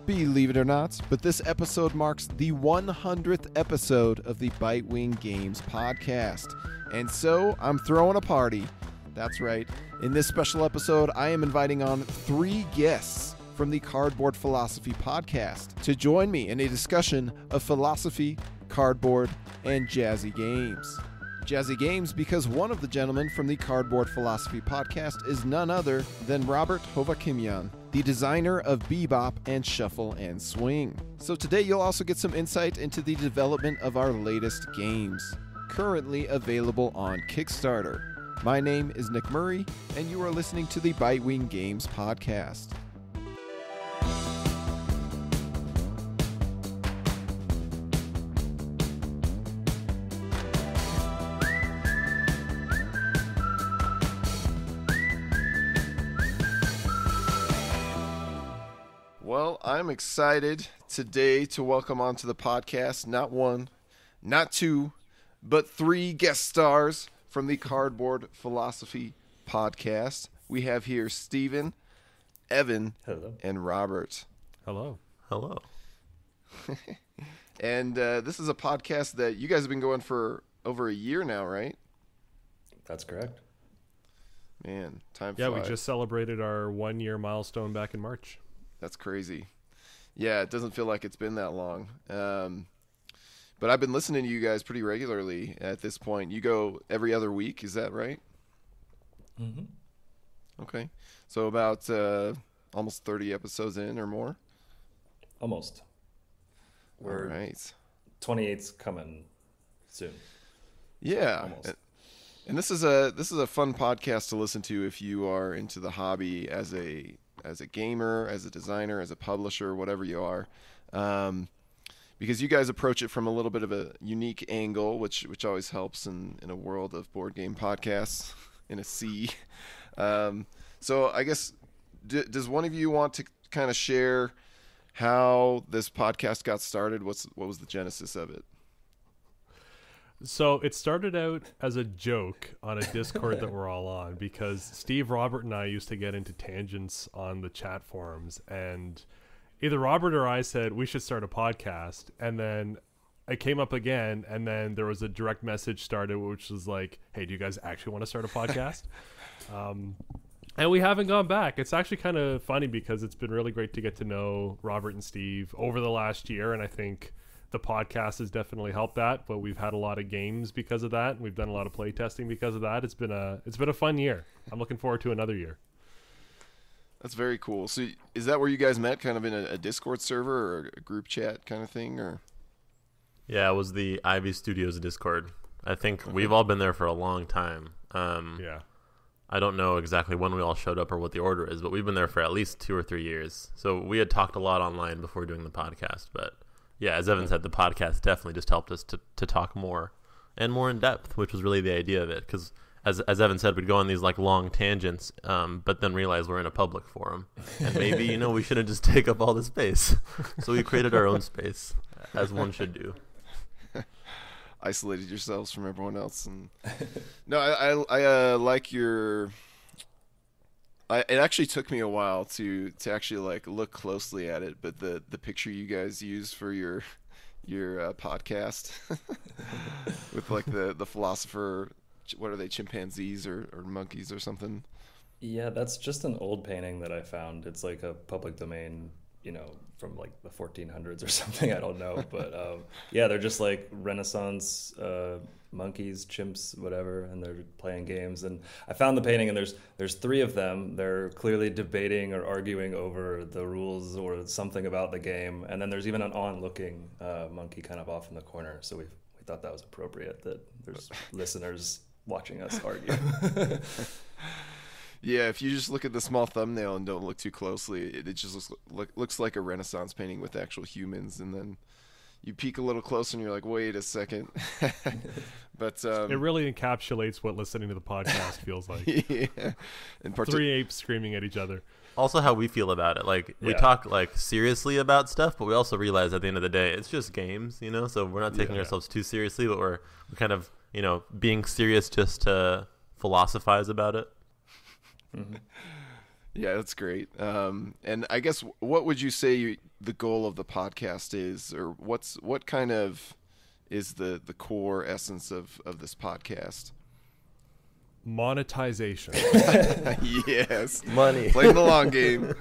Believe it or not, but this episode marks the 100th episode of the Bitewing Games podcast. And so, I'm throwing a party. That's right. In this special episode, I am inviting on 3 guests from the Cardboard Philosophy podcast to join me in a discussion of philosophy, cardboard, and jazzy games. Jazzy games because one of the gentlemen from the Cardboard Philosophy podcast is none other than Robert Hovakimian, the designer of Bebop and Shuffle and Swing. So today you'll also get some insight into the development of our latest games, currently available on Kickstarter. My name is Nick Murray, and you are listening to the Bitewing Games podcast. Well, I'm excited today to welcome onto the podcast not 1, not 2, but 3 guest stars from the Cardboard Philosophy podcast. We have here Steven, Evan, hello, and Robert. Hello. Hello. And this is a podcast that you guys have been going for over a year now, right? That's correct. Man, time Yeah, flies. we just celebrated our 1-year milestone back in March. That's crazy. Yeah, it doesn't feel like it's been that long. But I've been listening to you guys pretty regularly at this point. You go every other week, is that right? Mm-hmm. Okay. So about almost 30 episodes in or more? Almost. We're all right. 28's coming soon. Yeah. Almost. And this is a fun podcast to listen to if you are into the hobby as a gamer, as a designer, as a publisher, whatever you are. Because you guys approach it from a little bit of a unique angle, which always helps in a world of board game podcasts, in a sea. So I guess, does one of you want to kind of share how this podcast got started? What was the genesis of it? So it started out as a joke on a Discord that we're all on because Steve, Robert, and I used to get into tangents on the chat forums, and either Robert or I said we should start a podcast, and then it came up again, and then there was a direct message started which was like, hey, do you guys actually want to start a podcast? And we haven't gone back. It's actually kind of funny because it's been really great to get to know Robert and Steve over the last year, and I think the podcast has definitely helped that, but we've had a lot of games because of that, and we've done a lot of play testing because of that. It's been a fun year. I'm looking forward to another year. That's very cool. So is that where you guys met, kind of in a Discord server or a group chat kind of thing? Or yeah, it was the Ivy Studios Discord. I think we've all been there for a long time. Yeah. I don't know exactly when we all showed up or what the order is, but we've been there for at least 2 or 3 years. So we had talked a lot online before doing the podcast, but yeah, as Evan said, the podcast definitely just helped us to talk more and more in depth, which was really the idea of it. Because as Evan said, we'd go on these like long tangents, but then realize we're in a public forum, and maybe we shouldn't just take up all the space. So we created our own space, as one should do. Isolated yourselves from everyone else, and no, I like your. It actually took me a while to actually like look closely at it, but the picture you guys use for your podcast with like the philosopher, what are they, chimpanzees or monkeys or something? Yeah, that's just an old painting that I found. It's like a public domain, from like the 1400s or something. I don't know, but yeah, they're just like Renaissance monkeys, chimps, whatever, and they're playing games. And I found the painting, and there's 3 of them. They're clearly debating or arguing over the rules or something about the game. And then there's even an on-looking monkey kind of off in the corner. So we thought that was appropriate that there's listeners watching us argue. Yeah, if you just look at the small thumbnail and don't look too closely, it just looks like a Renaissance painting with actual humans, and then you peek a little closer and you're like, wait a second. But it really encapsulates what listening to the podcast feels like. Yeah. 3 apes screaming at each other. Also how we feel about it. Like we talk like seriously about stuff, but we also realize at the end of the day it's just games, so we're not taking ourselves too seriously, but we're kind of, being serious just to philosophize about it. Mm-hmm. Yeah, that's great. And I guess what would you say the goal of the podcast is, or what kind of is the core essence of this podcast? Monetization. Yes. Money. Playing the long game.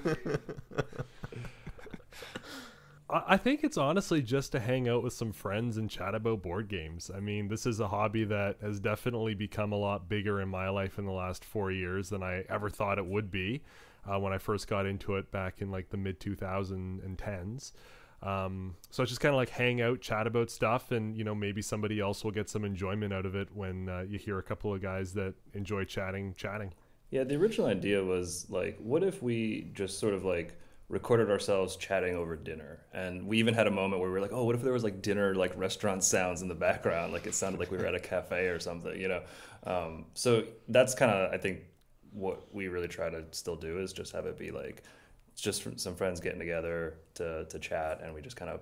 I think it's honestly just to hang out with some friends and chat about board games. I mean, this is a hobby that has definitely become a lot bigger in my life in the last 4 years than I ever thought it would be when I first got into it back in like the mid 2010s. So it's just kind of like hang out, chat about stuff, and maybe somebody else will get some enjoyment out of it when you hear a couple of guys that enjoy chatting. Yeah, the original idea was like, what if we just sort of like recorded ourselves chatting over dinner? And we even had a moment where we were like, oh, what if there was like dinner, like restaurant sounds in the background, like it sounded like we were at a cafe or something, so that's kind of, I think, what we really try to still do, is just have it be like just some friends getting together to chat, and we just kind of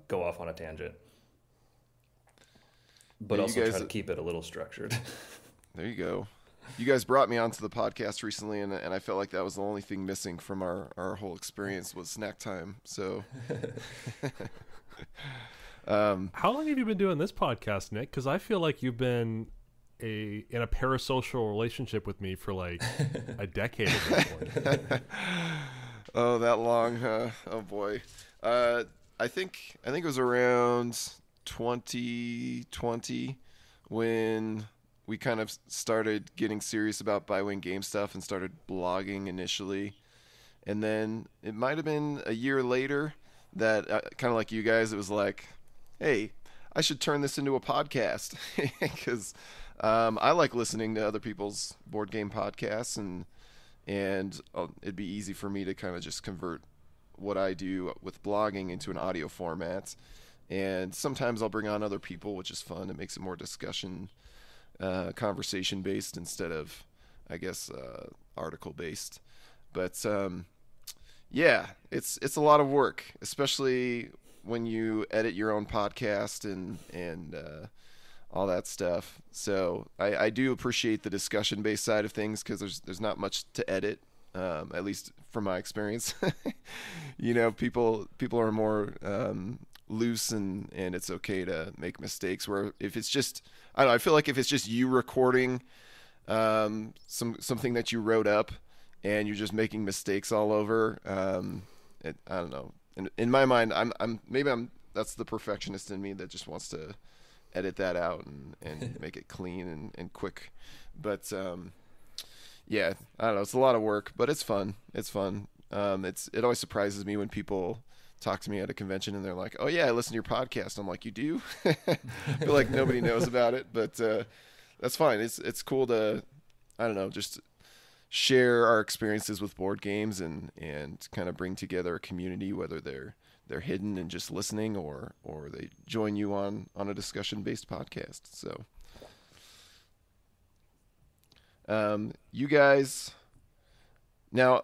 go off on a tangent, but also try to keep it a little structured. There you go. You guys brought me onto the podcast recently, and I felt like that was the only thing missing from our whole experience was snack time. So, how long have you been doing this podcast, Nick? Because I feel like you've been in a parasocial relationship with me for like a decade at this point. Oh, that long, huh? Oh boy. I think it was around 2020 when we kind of started getting serious about Bywing game stuff and started blogging initially. And then it might have been a year later that, kind of like you guys, it was like, hey, I should turn this into a podcast. Because I like listening to other people's board game podcasts, and it'd be easy for me to kind of just convert what I do with blogging into an audio format. And sometimes I'll bring on other people, which is fun. It makes it more discussion conversation based instead of, I guess, article based. But yeah, it's a lot of work, especially when you edit your own podcast and all that stuff. So I do appreciate the discussion based side of things, because there's not much to edit, at least from my experience. People are more loose, and it's okay to make mistakes, where if it's just, I don't know, I feel like if it's just you recording something that you wrote up and you're just making mistakes all over, I don't know, in my mind, I'm that's the perfectionist in me that just wants to edit that out and make it clean and quick. But yeah, I don't know, it's a lot of work, but it's fun. It always surprises me when people talk to me at a convention and they're like, oh yeah, I listen to your podcast. I'm like, you do? I feel like nobody knows about it, but that's fine. It's cool to, I don't know, just share our experiences with board games and kind of bring together a community, whether they're hidden and just listening, or they join you on a discussion based podcast. So you guys, now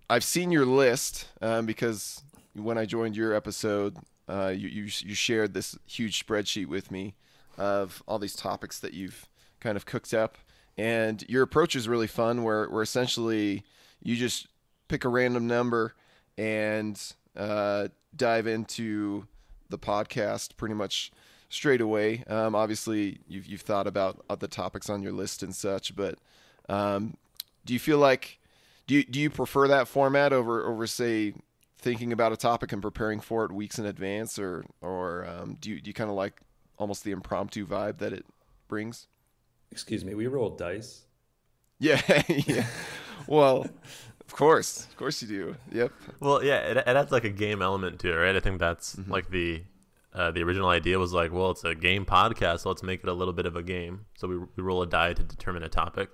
I've seen your list, because when I joined your episode, you shared this huge spreadsheet with me of all these topics that you've kind of cooked up, and your approach is really fun, where essentially you just pick a random number and dive into the podcast pretty much straight away. Obviously, you've thought about the topics on your list and such, but do you feel like do you prefer that format over say thinking about a topic and preparing for it weeks in advance, or do you kind of like almost the impromptu vibe that it brings? Excuse me, we roll dice? Yeah, yeah. Well, of course you do. Yep. Well, yeah, it adds like a game element to it, right? I think that's like the original idea was like, well, it's a game podcast, so let's make it a little bit of a game. So we roll a die to determine a topic.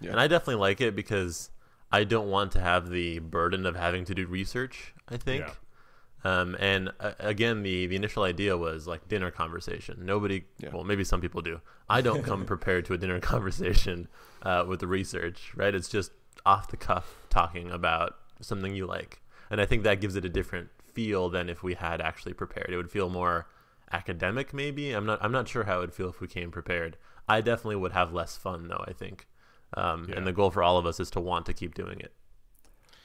Yeah. And I definitely like it because I don't want to have the burden of having to do research, I think. Yeah. Again, the initial idea was like dinner conversation. Well, maybe some people do. I don't come prepared to a dinner conversation with the research, right? It's just off the cuff talking about something you like. And I think that gives it a different feel than if we had actually prepared. It would feel more academic, maybe. I'm not sure how it would feel if we came prepared. I definitely would have less fun, though, I think. And the goal for all of us is to want to keep doing it.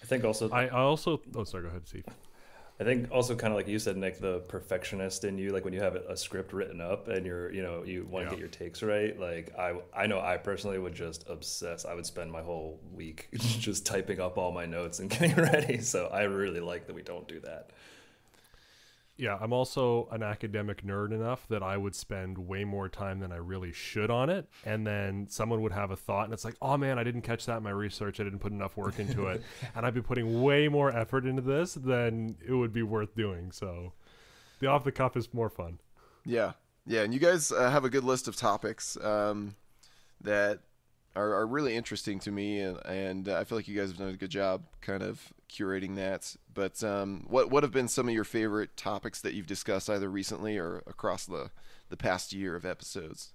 I think also... I also... Oh, sorry, go ahead, Steve. I think also kind of like you said, Nick, the perfectionist in you, like when you have a script written up and you want to get your takes right. Like I know I personally would just obsess. I would spend my whole week just typing up all my notes and getting ready. So I really like that we don't do that. Yeah, I'm also an academic nerd enough that I would spend way more time than I really should on it. And then someone would have a thought and it's like, oh man, I didn't catch that in my research. I didn't put enough work into it. And I'd be putting way more effort into this than it would be worth doing. So the off the cuff is more fun. Yeah. Yeah. And you guys have a good list of topics that are really interesting to me. And I feel like you guys have done a good job kind of curating that. But what have been some of your favorite topics that you've discussed either recently or across the past year of episodes?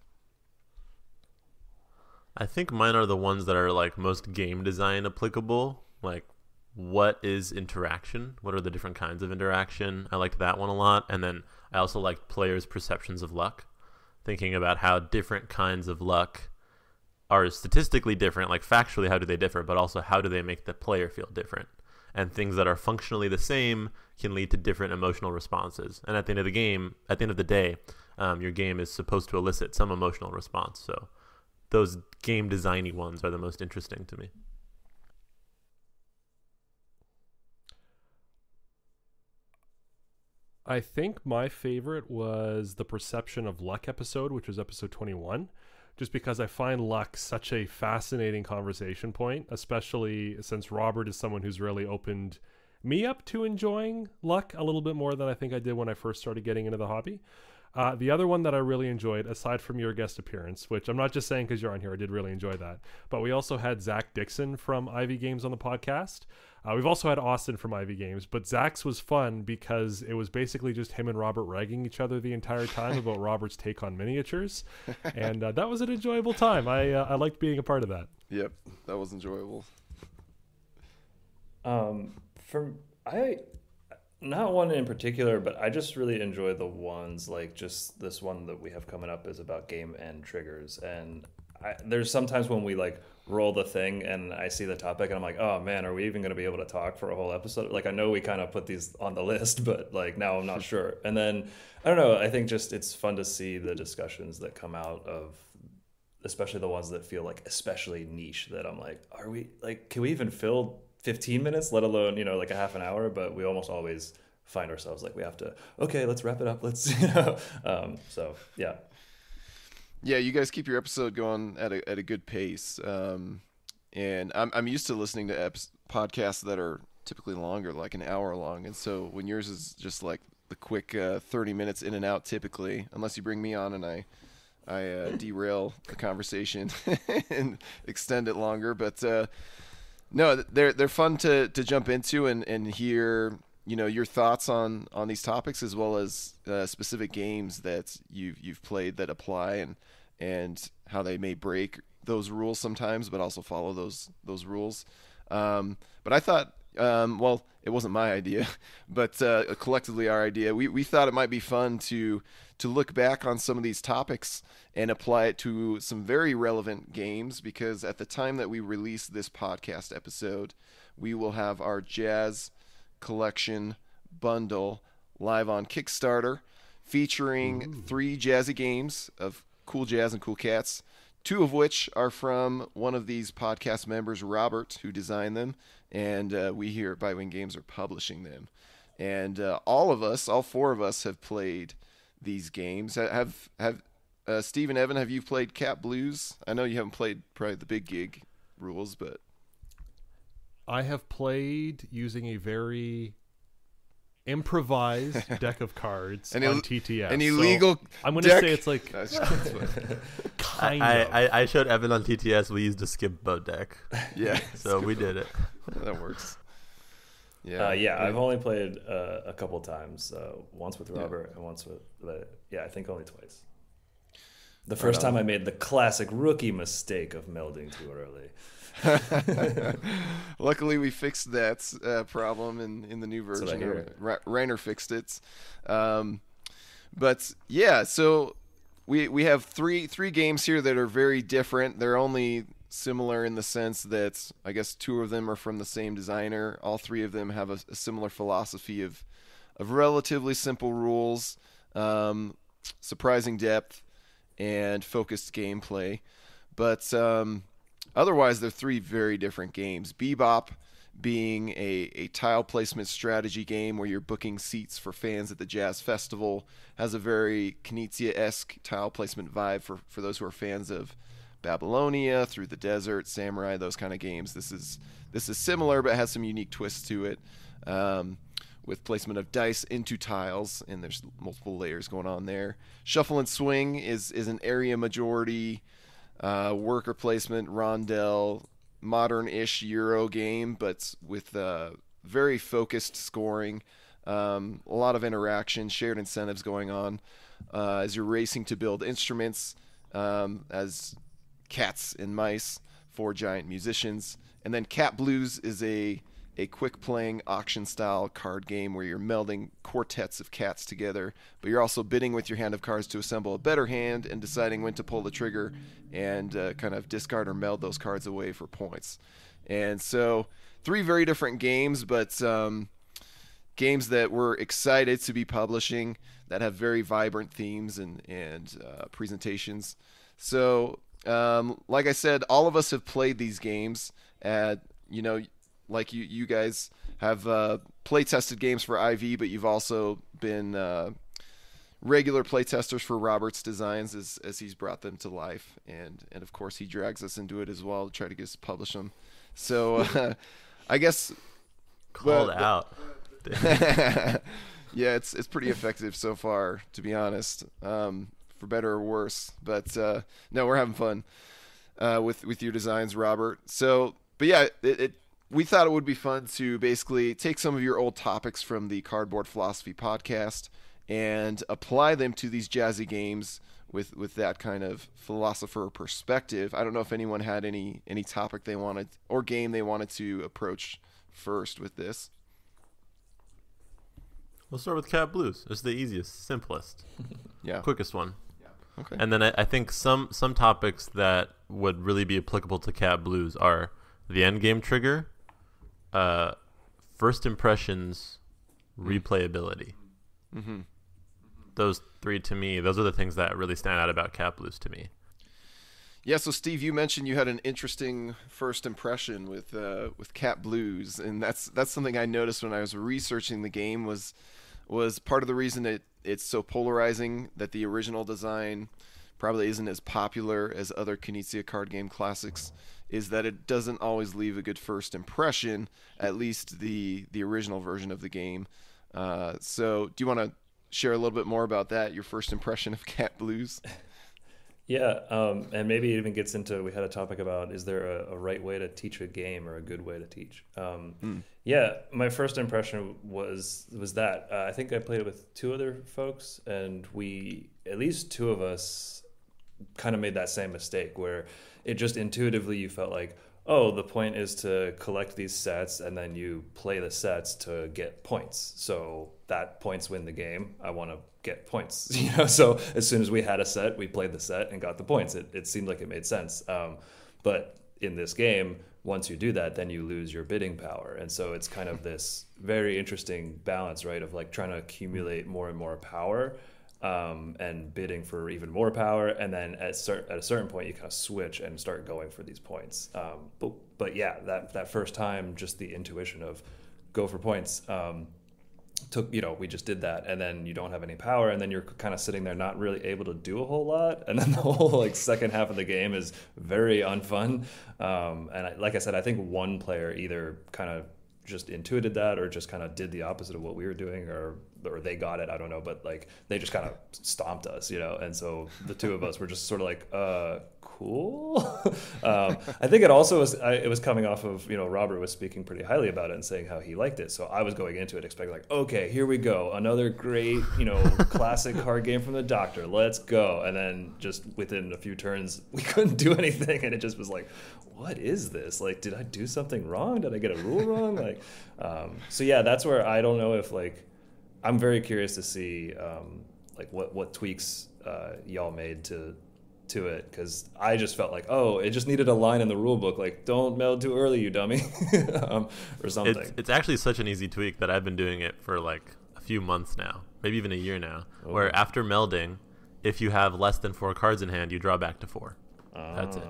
I think mine are the ones that are like most game design applicable. Like, what is interaction? What are the different kinds of interaction? I liked that one a lot. And then I also liked players' perceptions of luck, thinking about how different kinds of luck are statistically different, like factually how do they differ, but also how do they make the player feel different. And things that are functionally the same can lead to different emotional responses. And at the end of the day, your game is supposed to elicit some emotional response. So those game designy ones are the most interesting to me. I think my favorite was the perception of luck episode, which was episode 21. Just because I find luck such a fascinating conversation point, especially since Robert is someone who's really opened me up to enjoying luck a little bit more than I think I did when I first started getting into the hobby. The other one that I really enjoyed, aside from your guest appearance, which I'm not just saying because you're on here, I did really enjoy that, but we also had Zach Dixon from Ivy Games on the podcast. We've also had Austin from Ivy Games, but Zach's was fun because it was basically just him and Robert ragging each other the entire time about Robert's take on miniatures, and that was an enjoyable time. I liked being a part of that. Yep, that was enjoyable. Not one in particular, but I just really enjoy the ones like just this one that we have coming up is about game end triggers. And there's sometimes when we like roll the thing and I see the topic and I'm like, oh man, are we even going to be able to talk for a whole episode? Like I know we kind of put these on the list, but like now I'm not sure. And then I don't know, I think just it's fun to see the discussions that come out of, especially the ones that feel like especially niche that I'm like, are we like, can we even fill 15 minutes, let alone, like a half an hour? But we almost always find ourselves like we have to, okay, let's wrap it up. Let's, so yeah. Yeah, you guys keep your episode going at a good pace, and I'm used to listening to podcasts that are typically longer, like an hour long, and so when yours is just like the quick 30 minutes in and out, typically, unless you bring me on and I derail the conversation and extend it longer, but no, they're fun to jump into and hear your thoughts on these topics as well as specific games that you've played that apply and how they may break those rules sometimes, but also follow those rules. But I thought, well, it wasn't my idea, but collectively our idea. We thought it might be fun to look back on some of these topics and apply it to some very relevant games, because at the time that we release this podcast episode, we will have our Jazz collection bundle live on Kickstarter, featuring 3 Jazzy games of cool jazz and cool cats, 2 of which are from one of these podcast members, Robert, who designed them, and we here at Bitewing Games are publishing them. And all 4 of us have played these games. Have Steve and Evan, have you played Cat Blues? I know you haven't played probably the big gig rules, but I have played using a very improvised deck of cards on TTS. An illegal I'm going to say it's like kind of. I showed Evan on TTS. We used a skip boat deck. Yeah. So we did it. That works. Yeah. I've only played a couple times. Once with Robert and once with I think only twice. The first time I made the classic rookie mistake of melding too early. Luckily, we fixed that problem in the new version. Reiner fixed it. But yeah, so we have three games here that are very different. They're only similar in the sense that I guess 2 of them are from the same designer. All 3 of them have a similar philosophy of of relatively simple rules, surprising depth, and focused gameplay. But otherwise, they're three very different games. Bebop being a tile placement strategy game where you're booking seats for fans at the Jazz Festival, has a very Knizia-esque tile placement vibe for those who are fans of Babylonia, Through the Desert, Samurai, those kind of games. This is similar, but has some unique twists to it, with placement of dice into tiles, and there's multiple layers going on there. Shuffle and Swing is an area majority worker placement rondel, modern-ish Euro game, but with very focused scoring, a lot of interaction, shared incentives going on as you're racing to build instruments as cats and mice for giant musicians. And then Cat Blues is a quick-playing auction-style card game where you're melding quartets of cats together, but you're also bidding with your hand of cards to assemble a better hand and deciding when to pull the trigger and kind of discard or meld those cards away for points. And so, three very different games, but games that we're excited to be publishing that have very vibrant themes and presentations. So, like I said, all of us have played these games at, like you guys have play tested games for IV, but you've also been regular play testers for Robert's designs as he's brought them to life, and of course he drags us into it as well to try to get us to publish them. So I guess called out. Yeah, it's pretty effective so far, to be honest, for better or worse. But no, we're having fun with your designs, Robert. So, but yeah, we thought it would be fun to basically take some of your old topics from the Cardboard Philosophy podcast and apply them to these Jazzy games with that kind of philosopher perspective. I don't know if anyone had any topic they wanted or game they wanted to approach first with this. We'll start with Cat Blues. It's the easiest, simplest, quickest one. Yeah. Okay. And then I think some topics that would really be applicable to Cat Blues are the end game trigger, first impressions, replayability. Mm-hmm. Those three, to me, those are the things that really stand out about Cat Blues to me. Yeah, so Steve, you mentioned you had an interesting first impression with Cat Blues, and that's something I noticed when I was researching the game was part of the reason that it's so polarizing, that the original design probably isn't as popular as other Knizia card game classics, is that it doesn't always leave a good first impression, at least the original version of the game. So do you want to share a little bit more about that, your first impression of Cat Blues? Yeah, and maybe it even gets into, we had a topic about, is there a right way to teach a game or a good way to teach? Yeah, my first impression was that. I think I played it with two other folks, and at least two of us kind of made that same mistake where it just intuitively you felt like, oh, the point is to collect these sets and then you play the sets to get points. So that points win the game. I want to get points, So as soon as we had a set, we played the set and got the points. It seemed like it made sense. But in this game, once you do that, then you lose your bidding power. And so it's kind of this very interesting balance, right, of like trying to accumulate more and more power, and bidding for even more power, and then at a certain point you kind of switch and start going for these points. But yeah, that first time, just the intuition of go for points, we just did that, and then you don't have any power, and then you're kind of sitting there not really able to do a whole lot, and then the whole second half of the game is very unfun. And like I said, I think one player either kind of just intuited that or just kind of did the opposite of what we were doing, or they got it, I don't know, but they just kind of stomped us, and so the two of us were just sort of like, cool. I think it also was coming off of, Robert was speaking pretty highly about it and saying how he liked it, so I was going into it expecting okay, here we go, another great classic card game from the Doctor, let's go. And then just within a few turns we couldn't do anything, and it just was like, what is this? Did I do something wrong? Did I get a rule wrong? So yeah, that's where I don't know if I'm very curious to see what tweaks y'all made to it, because I just felt it just needed a line in the rule book, don't meld too early, you dummy, or something. It's actually such an easy tweak that I've been doing it for a few months now, maybe even a year now, where after melding, if you have less than 4 cards in hand, you draw back to 4. That's it.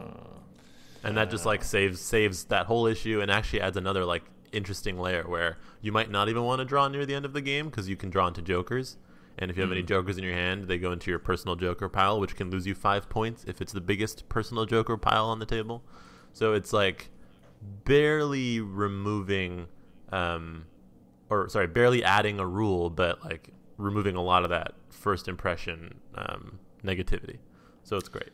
And that just like saves that whole issue, and actually adds another like interesting layer where you might not even want to draw near the end of the game because you can draw into jokers. And if you have any jokers in your hand, they go into your personal joker pile, which can lose you 5 points if it's the biggest personal joker pile on the table. So it's like barely removing, barely adding a rule, but like removing a lot of that first impression negativity. So it's great.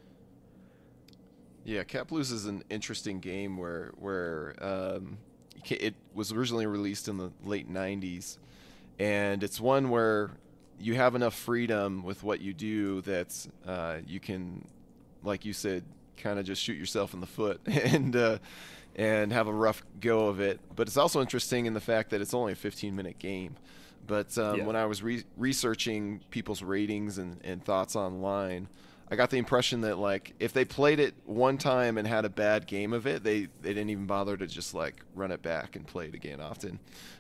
Yeah, Cat Blues is an interesting game where it was originally released in the late 90s, and it's one where you have enough freedom with what you do that you can, like you said, kind of just shoot yourself in the foot and have a rough go of it. But it's also interesting in the fact that it's only a 15-minute game. But when I was researching people's ratings and thoughts online, I got the impression that like if they played it one time and had a bad game of it, they didn't even bother to just like run it back and play it again often.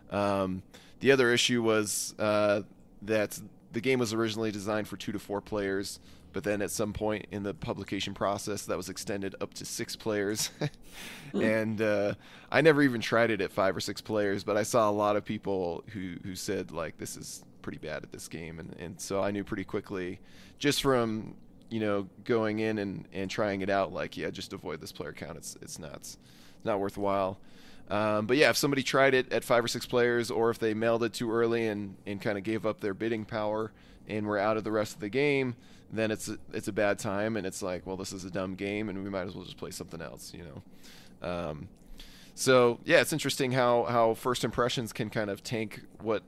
The other issue was that the game was originally designed for 2 to 4 players, but then at some point in the publication process, that was extended up to 6 players. And I never even tried it at 5 or 6 players, but I saw a lot of people who said like this is pretty bad at this game, and so I knew pretty quickly just from going in and trying it out, like, yeah, just avoid this player count. It's not worthwhile. But yeah, if somebody tried it at 5 or 6 players, or if they mailed it too early and kind of gave up their bidding power and were out of the rest of the game, then it's a bad time, and it's like, well, this is a dumb game, and we might as well just play something else, So yeah, it's interesting how first impressions can kind of tank what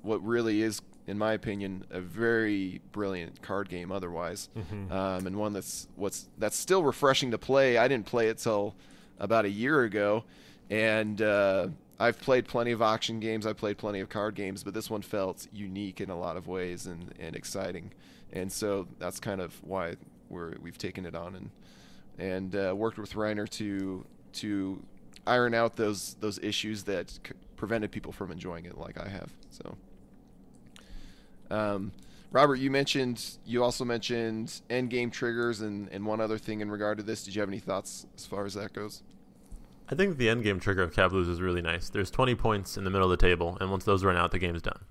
really is, in my opinion, a very brilliant card game otherwise, and one that's still refreshing to play. I didn't play it till about a year ago, and I've played plenty of auction games, I've played plenty of card games, but this one felt unique in a lot of ways and exciting, and so that's kind of why we've taken it on and worked with Reiner to iron out those issues that prevented people from enjoying it like I have. So. Robert, you also mentioned endgame triggers and one other thing in regard to this. Did you have any thoughts as far as that goes? I think the endgame trigger of Cat Blues is really nice. There's 20 points in the middle of the table, and once those run out, the game's done.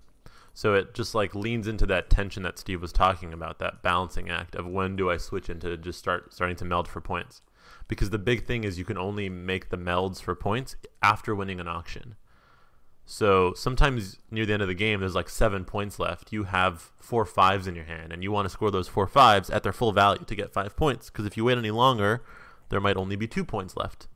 So it just like leans into that tension that Steve was talking about, that balancing act of when do I switch into just starting to meld for points. Because the big thing is you can only make the melds for points after winning an auction. So sometimes near the end of the game, there's like 7 points left. You have 4 5s in your hand, and you want to score those 4 5s at their full value to get 5 points. Because if you wait any longer, there might only be 2 points left.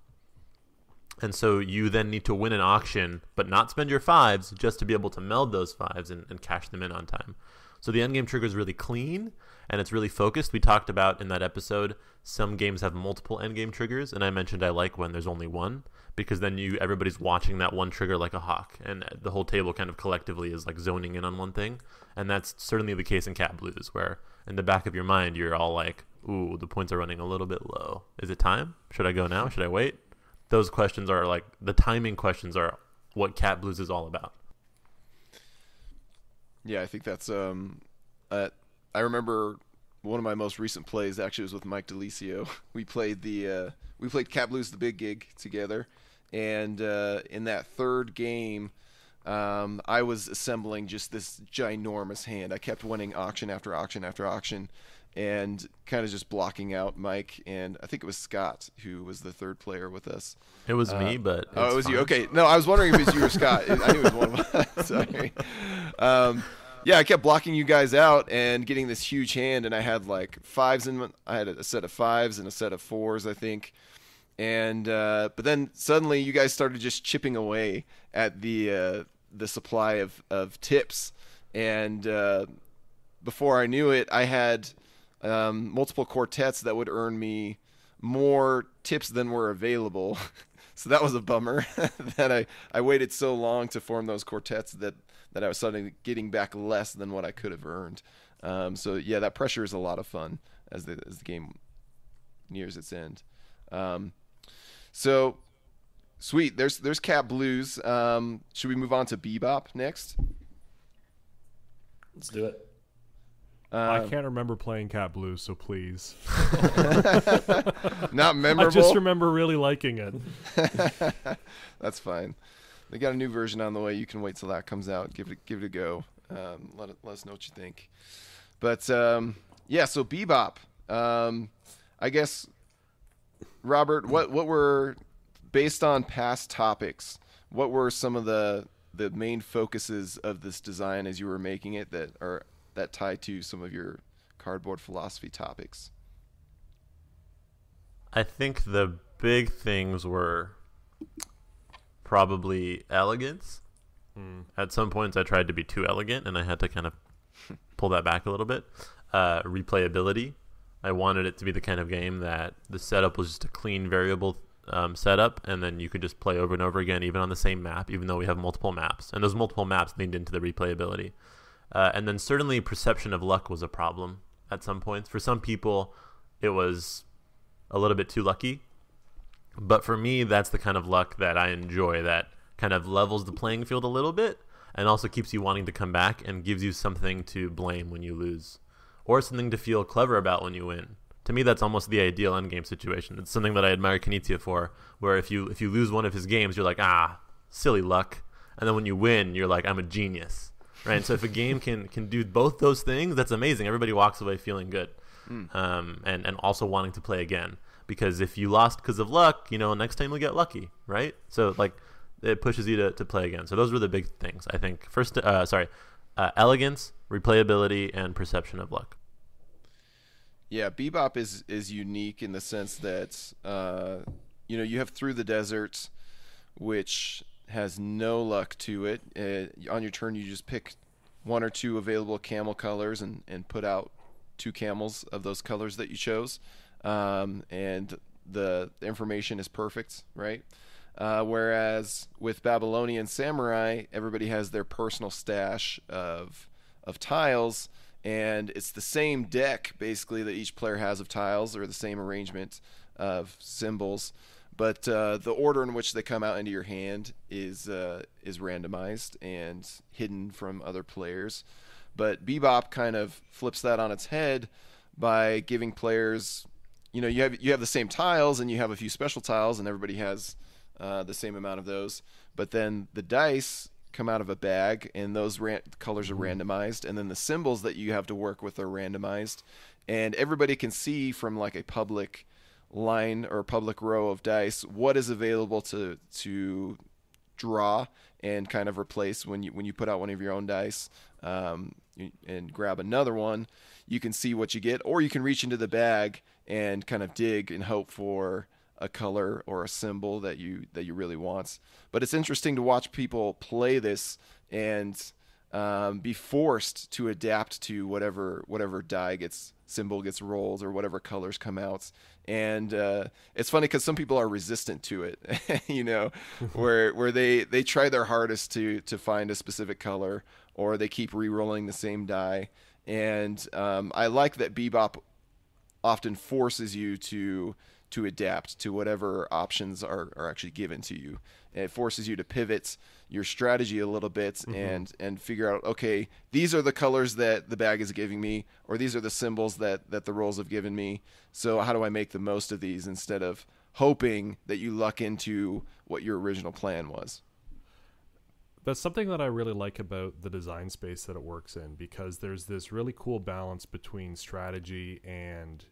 And so you then need to win an auction, but not spend your 5s just to be able to meld those 5s and cash them in on time. So the endgame trigger is really clean, and it's really focused. We talked about in that episode, some games have multiple endgame triggers, and I mentioned I like when there's only one, because then everybody's watching that one trigger like a hawk, and the whole table kind of collectively is like zoning in on one thing. And that's certainly the case in Cat Blues, where in the back of your mind, you're all like, ooh, the points are running a little bit low. Is it time? Should I go now? Should I wait? Those questions are like, the timing questions are what Cat Blues is all about. Yeah, I think that's I remember one of my most recent plays actually was with Mike DeLisio. We played Cat Blues the Big Gig together, and in that third game, I was assembling just this ginormous hand. I kept winning auction after auction after auction, and kind of just blocking out Mike, and I think it was Scott who was the third player with us. It was me, but it was fine. you. Okay, no, I was wondering if it was you or Scott. I knew it was one of us. Sorry. Yeah, I kept blocking you guys out and getting this huge hand, and I had like 5s I had a set of 5s and a set of 4s, I think. And but then suddenly you guys started just chipping away at the supply of tips, and before I knew it, I had multiple quartets that would earn me more tips than were available. So that was a bummer that I waited so long to form those quartets that I was suddenly getting back less than what I could have earned. So yeah, that pressure is a lot of fun as the game nears its end. So sweet. There's Cat Blues. Should we move on to Bebop next? Let's do it. I can't remember playing Cat Blue, so please. Not memorable. I just remember really liking it. That's fine. They got a new version on the way. You can wait till that comes out. Give it a go. Let us know what you think. But yeah, so Bebop. I guess, Robert, what were, based on past topics, what were some of the main focuses of this design as you were making it that tie to some of your cardboard philosophy topics? I think the big things were probably elegance. At some points I tried to be too elegant and I had to kind of pull that back a little bit. Replayability. I wanted it to be the kind of game that the setup was just a clean variable setup, and then you could just play over and over again, even on the same map, even though we have multiple maps. And those multiple maps leaned into the replayability. And then certainly perception of luck was a problem at some points. For some people, it was a little bit too lucky. But for me, that's the kind of luck that I enjoy, that kind of levels the playing field a little bit and also keeps you wanting to come back and gives you something to blame when you lose or something to feel clever about when you win. To me, that's almost the ideal endgame situation. It's something that I admire Knizia for, where if you lose one of his games, you're like, silly luck. And then when you win, you're like, I'm a genius. Right? So if a game can do both those things, that's amazing. Everybody walks away feeling good and also wanting to play again. Because if you lost because of luck, next time you'll get lucky, right? So it pushes you to play again. So those were the big things, I think. First, elegance, replayability, and perception of luck. Yeah, Bebop is unique in the sense that you have Through the Desert, which has no luck to it. On your turn, you just pick one or two available camel colors and put out two camels of those colors that you chose, and the information is perfect, right? Whereas with Babylonian Samurai, everybody has their personal stash of tiles, and it's the same deck basically that each player has of tiles, or the same arrangement of symbols, but the order in which they come out into your hand is randomized and hidden from other players. But Bebop kind of flips that on its head by giving players, you have the same tiles and you have a few special tiles, and everybody has the same amount of those. But then the dice come out of a bag, and those colors are randomized, and then the symbols that you have to work with are randomized, and everybody can see from like a public line or public row of dice what is available to draw and kind of replace when you put out one of your own dice and grab another one. You can see what you get, or you can reach into the bag and kind of dig and hope for a color or a symbol that you really want. But it's interesting to watch people play this and be forced to adapt to whatever symbol gets rolled or whatever colors come out. And it's funny because some people are resistant to it, where they try their hardest to find a specific color, or they keep re-rolling the same die. And I like that Bebop often forces you to adapt to whatever options are actually given to you. And it forces you to pivot your strategy a little bit and figure out, okay, these are the colors that the bag is giving me, or these are the symbols that the rolls have given me. So how do I make the most of these instead of hoping that you luck into what your original plan was? That's something that I really like about the design space that it works in, because there's this really cool balance between strategy and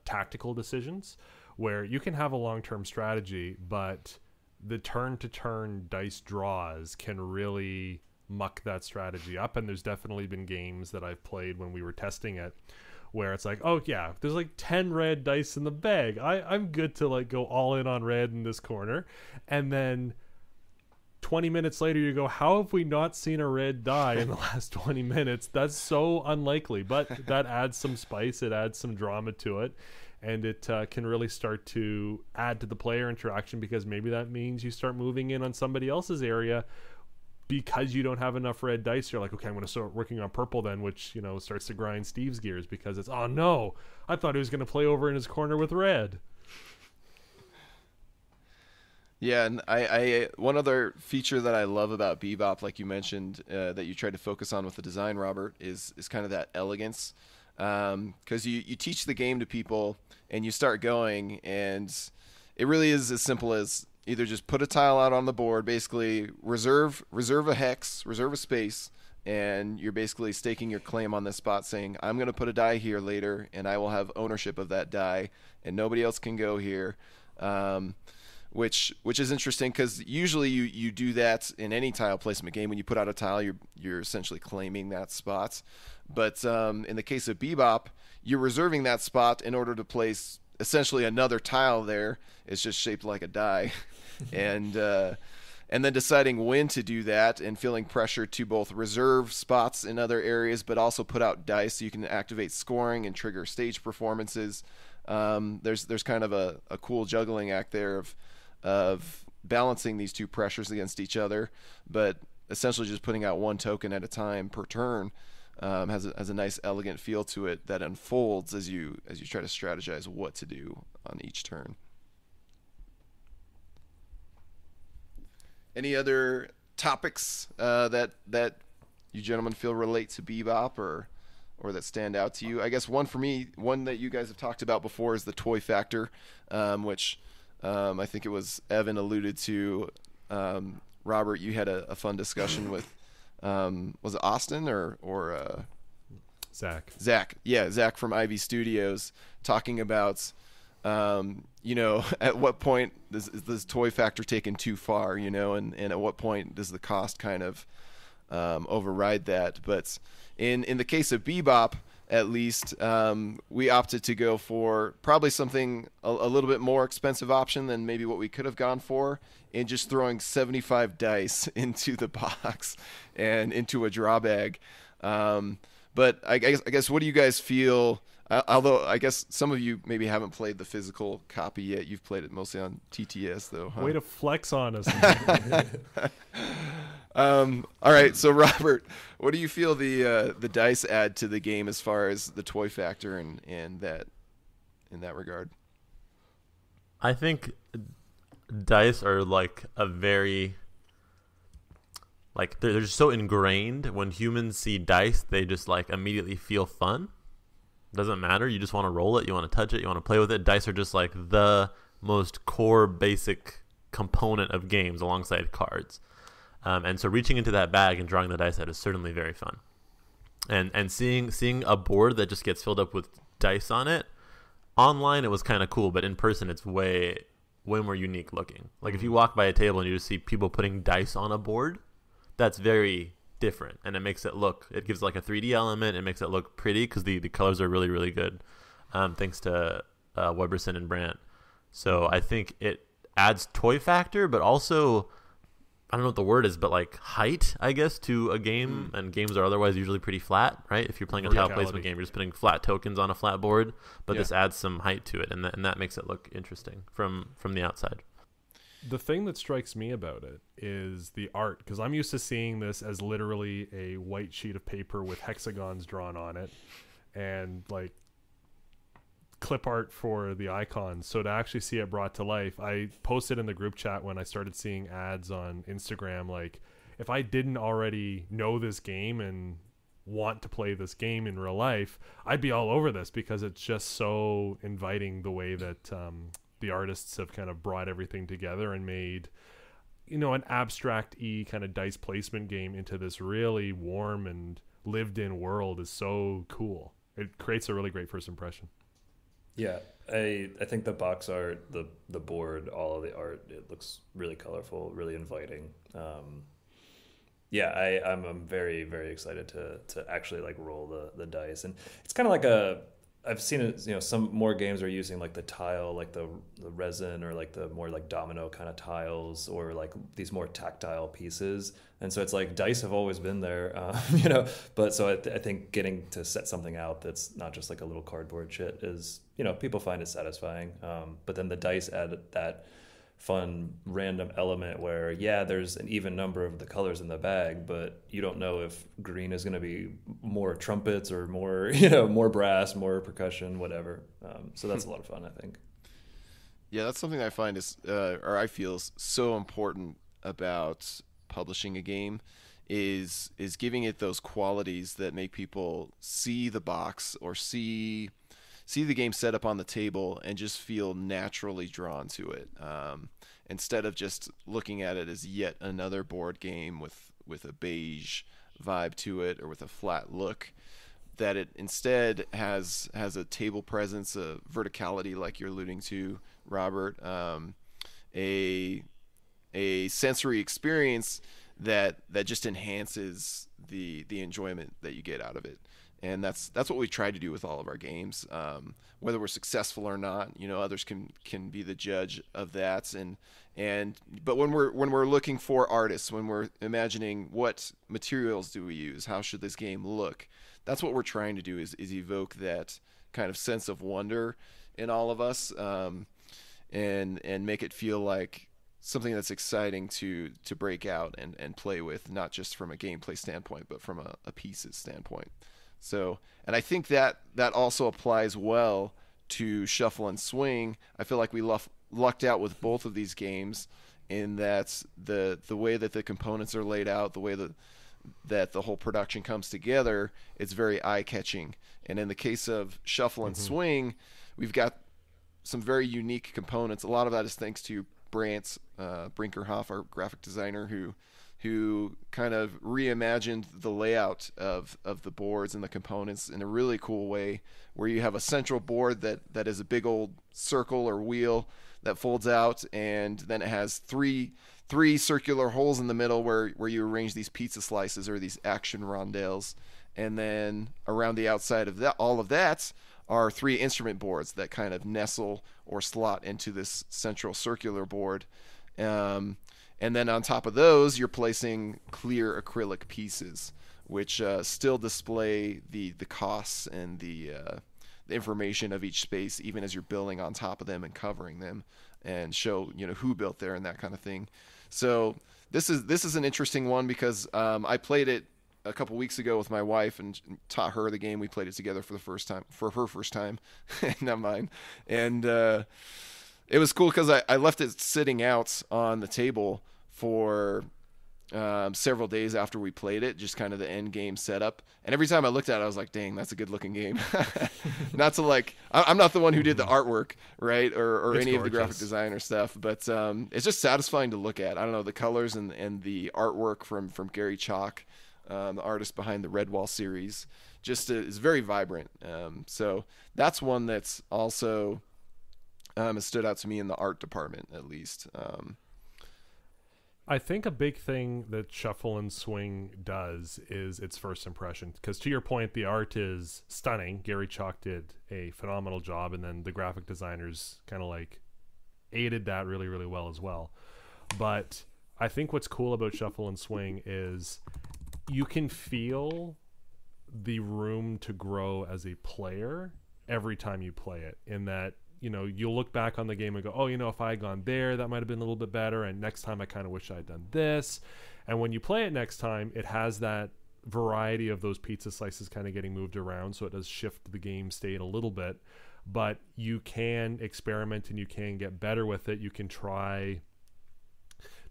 tactical decisions, where you can have a long-term strategy, but the turn-to-turn dice draws can really muck that strategy up. And there's definitely been games that I've played when we were testing it where it's like, oh yeah, there's like 10 red dice in the bag. I'm good to like go all in on red in this corner. And then 20 minutes later you go, how have we not seen a red die in the last 20 minutes? That's so unlikely, but that adds some spice. It adds some drama to it. And it can really start to add to the player interaction, because maybe that means you start moving in on somebody else's area because you don't have enough red dice. You're like, okay, I'm going to start working on purple then, which, starts to grind Steve's gears, because it's, oh no, I thought he was going to play over in his corner with red. Yeah, and I one other feature that I love about Bebop, like you mentioned, that you try to focus on with the design, Robert, is kind of that elegance. Because you teach the game to people and you start going, and it really is as simple as either just put a tile out on the board, basically reserve a hex, reserve a space, and you're basically staking your claim on this spot, saying I'm going to put a die here later, and I will have ownership of that die, and nobody else can go here. Which is interesting because usually you do that in any tile placement game. When you put out a tile, you're essentially claiming that spot. But in the case of Bebop, you're reserving that spot in order to place essentially another tile there. It's just shaped like a die, and then deciding when to do that and feeling pressure to both reserve spots in other areas, but also put out dice so you can activate scoring and trigger stage performances. There's kind of a cool juggling act there of balancing these two pressures against each other, but essentially just putting out one token at a time per turn has a nice elegant feel to it that unfolds as you try to strategize what to do on each turn. Any other topics that you gentlemen feel relate to Bebop or that stand out to you? I guess one for me, one that you guys have talked about before, is the toy factor, which I think it was Evan alluded to. Robert, you had a fun discussion with, was it Austin or Zach? Zach, yeah, Zach from Ivy Studios, talking about, at what point is this toy factor taken too far, and at what point does the cost kind of override that? But in the case of Bebop, at least, we opted to go for probably something a little bit more expensive option than maybe what we could have gone for, and just throwing 75 dice into the box and into a draw bag. But I guess what do you guys feel? Although I guess some of you maybe haven't played the physical copy yet. You've played it mostly on TTS, though, huh? Way to flex on us. All right, so Robert, what do you feel the dice add to the game as far as the toy factor and that in that regard? I think dice are like they're just so ingrained. When humans see dice, they just like immediately feel fun. Doesn't matter. You just want to roll it. You want to touch it. You want to play with it. Dice are just like the most core basic component of games alongside cards. And so reaching into that bag and drawing the dice out is certainly very fun. And seeing a board that just gets filled up with dice on it, online it was kind of cool, but in person it's way more unique looking. Like if you walk by a table and you just see people putting dice on a board, that's very different, and it makes it gives like a 3D element. It makes it look pretty because the colors are really, really good, thanks to Weberson and Brandt. So I think it adds toy factor, but also, I don't know what the word is, but like height, I guess, to a game. And games are otherwise usually pretty flat, right? If you're playing a tile placement game, you're just putting flat tokens on a flat board, but this adds some height to it, and that makes it look interesting from the outside. The thing that strikes me about it is the art, because I'm used to seeing this as literally a white sheet of paper with hexagons drawn on it and like clip art for the icons. So to actually see it brought to life, I posted in the group chat when I started seeing ads on Instagram, like if I didn't already know this game and want to play this game in real life, I'd be all over this because it's just so inviting the way that the artists have kind of brought everything together and made, an abstract-y kind of dice placement game into this really warm and lived-in world is so cool. It creates a really great first impression. Yeah, I think the box art, the board, all of the art, it looks really colorful, really inviting. I'm very, very excited to actually like roll the dice, and it's kind of like I've seen it, some more games are using like the tile, like the resin, or like the more like domino kind of tiles, or like these more tactile pieces. And so it's like dice have always been there, but so I think getting to set something out that's not just like a little cardboard shit is, people find it satisfying. But then the dice add that fun random element where there's an even number of the colors in the bag, but you don't know if green is going to be more trumpets or more more brass, more percussion, whatever. So that's a lot of fun, I think. Yeah, that's something I find is, or I feel is so important about publishing a game, is giving it those qualities that make people see the box or see the game set up on the table and just feel naturally drawn to it, instead of just looking at it as yet another board game with a beige vibe to it or with a flat look. That it instead has a table presence, a verticality, like you're alluding to, Robert, a a sensory experience that just enhances the enjoyment that you get out of it. And that's what we try to do with all of our games. Whether we're successful or not, others can be the judge of that. But when we're looking for artists, when we're imagining what materials do we use, how should this game look, that's what we're trying to do is evoke that kind of sense of wonder in all of us, and make it feel like something that's exciting to break out and play with, not just from a gameplay standpoint, but from a pieces standpoint. So, and I think that also applies well to Shuffle and Swing. I feel like we lucked out with both of these games in that the way that the components are laid out, the way that the whole production comes together, it's very eye-catching. And in the case of Shuffle and Swing, we've got some very unique components. A lot of that is thanks to Brant Brinkerhoff, our graphic designer, who kind of reimagined the layout of the boards and the components in a really cool way, where you have a central board that is a big old circle or wheel that folds out, and then it has three circular holes in the middle where you arrange these pizza slices or these action rondelles. And then around the outside of all of that are three instrument boards that kind of nestle or slot into this central circular board. And then on top of those, you're placing clear acrylic pieces, which still display the costs and the information of each space, even as you're building on top of them and covering them, and show who built there and that kind of thing. So this is an interesting one because I played it a couple weeks ago with my wife and taught her the game. We played it together for her first time, not mine, and it was cool because I left it sitting out on the table for several days after we played it, just kind of the end game setup. And every time I looked at it, I was like, dang, that's a good looking game. Not to I'm not the one who did the artwork, right? Or any of the graphic design or stuff, but it's just satisfying to look at. I don't know, the colors and the artwork from Gary Chalk, the artist behind the Redwall series, just is very vibrant. So that's one that's also has stood out to me in the art department, at least. I think a big thing that Shuffle and Swing does is its first impression. Because to your point, the art is stunning. Gary Chalk did a phenomenal job, and then the graphic designers kind of aided that really, really well as well. But I think what's cool about Shuffle and Swing is you can feel the room to grow as a player every time you play it, in that you'll look back on the game and go, oh, if I had gone there, that might have been a little bit better, and next time I kind of wish I'd done this. And when you play it next time, it has that variety of those pizza slices kind of getting moved around, so it does shift the game state a little bit, but you can experiment and you can get better with it. You can try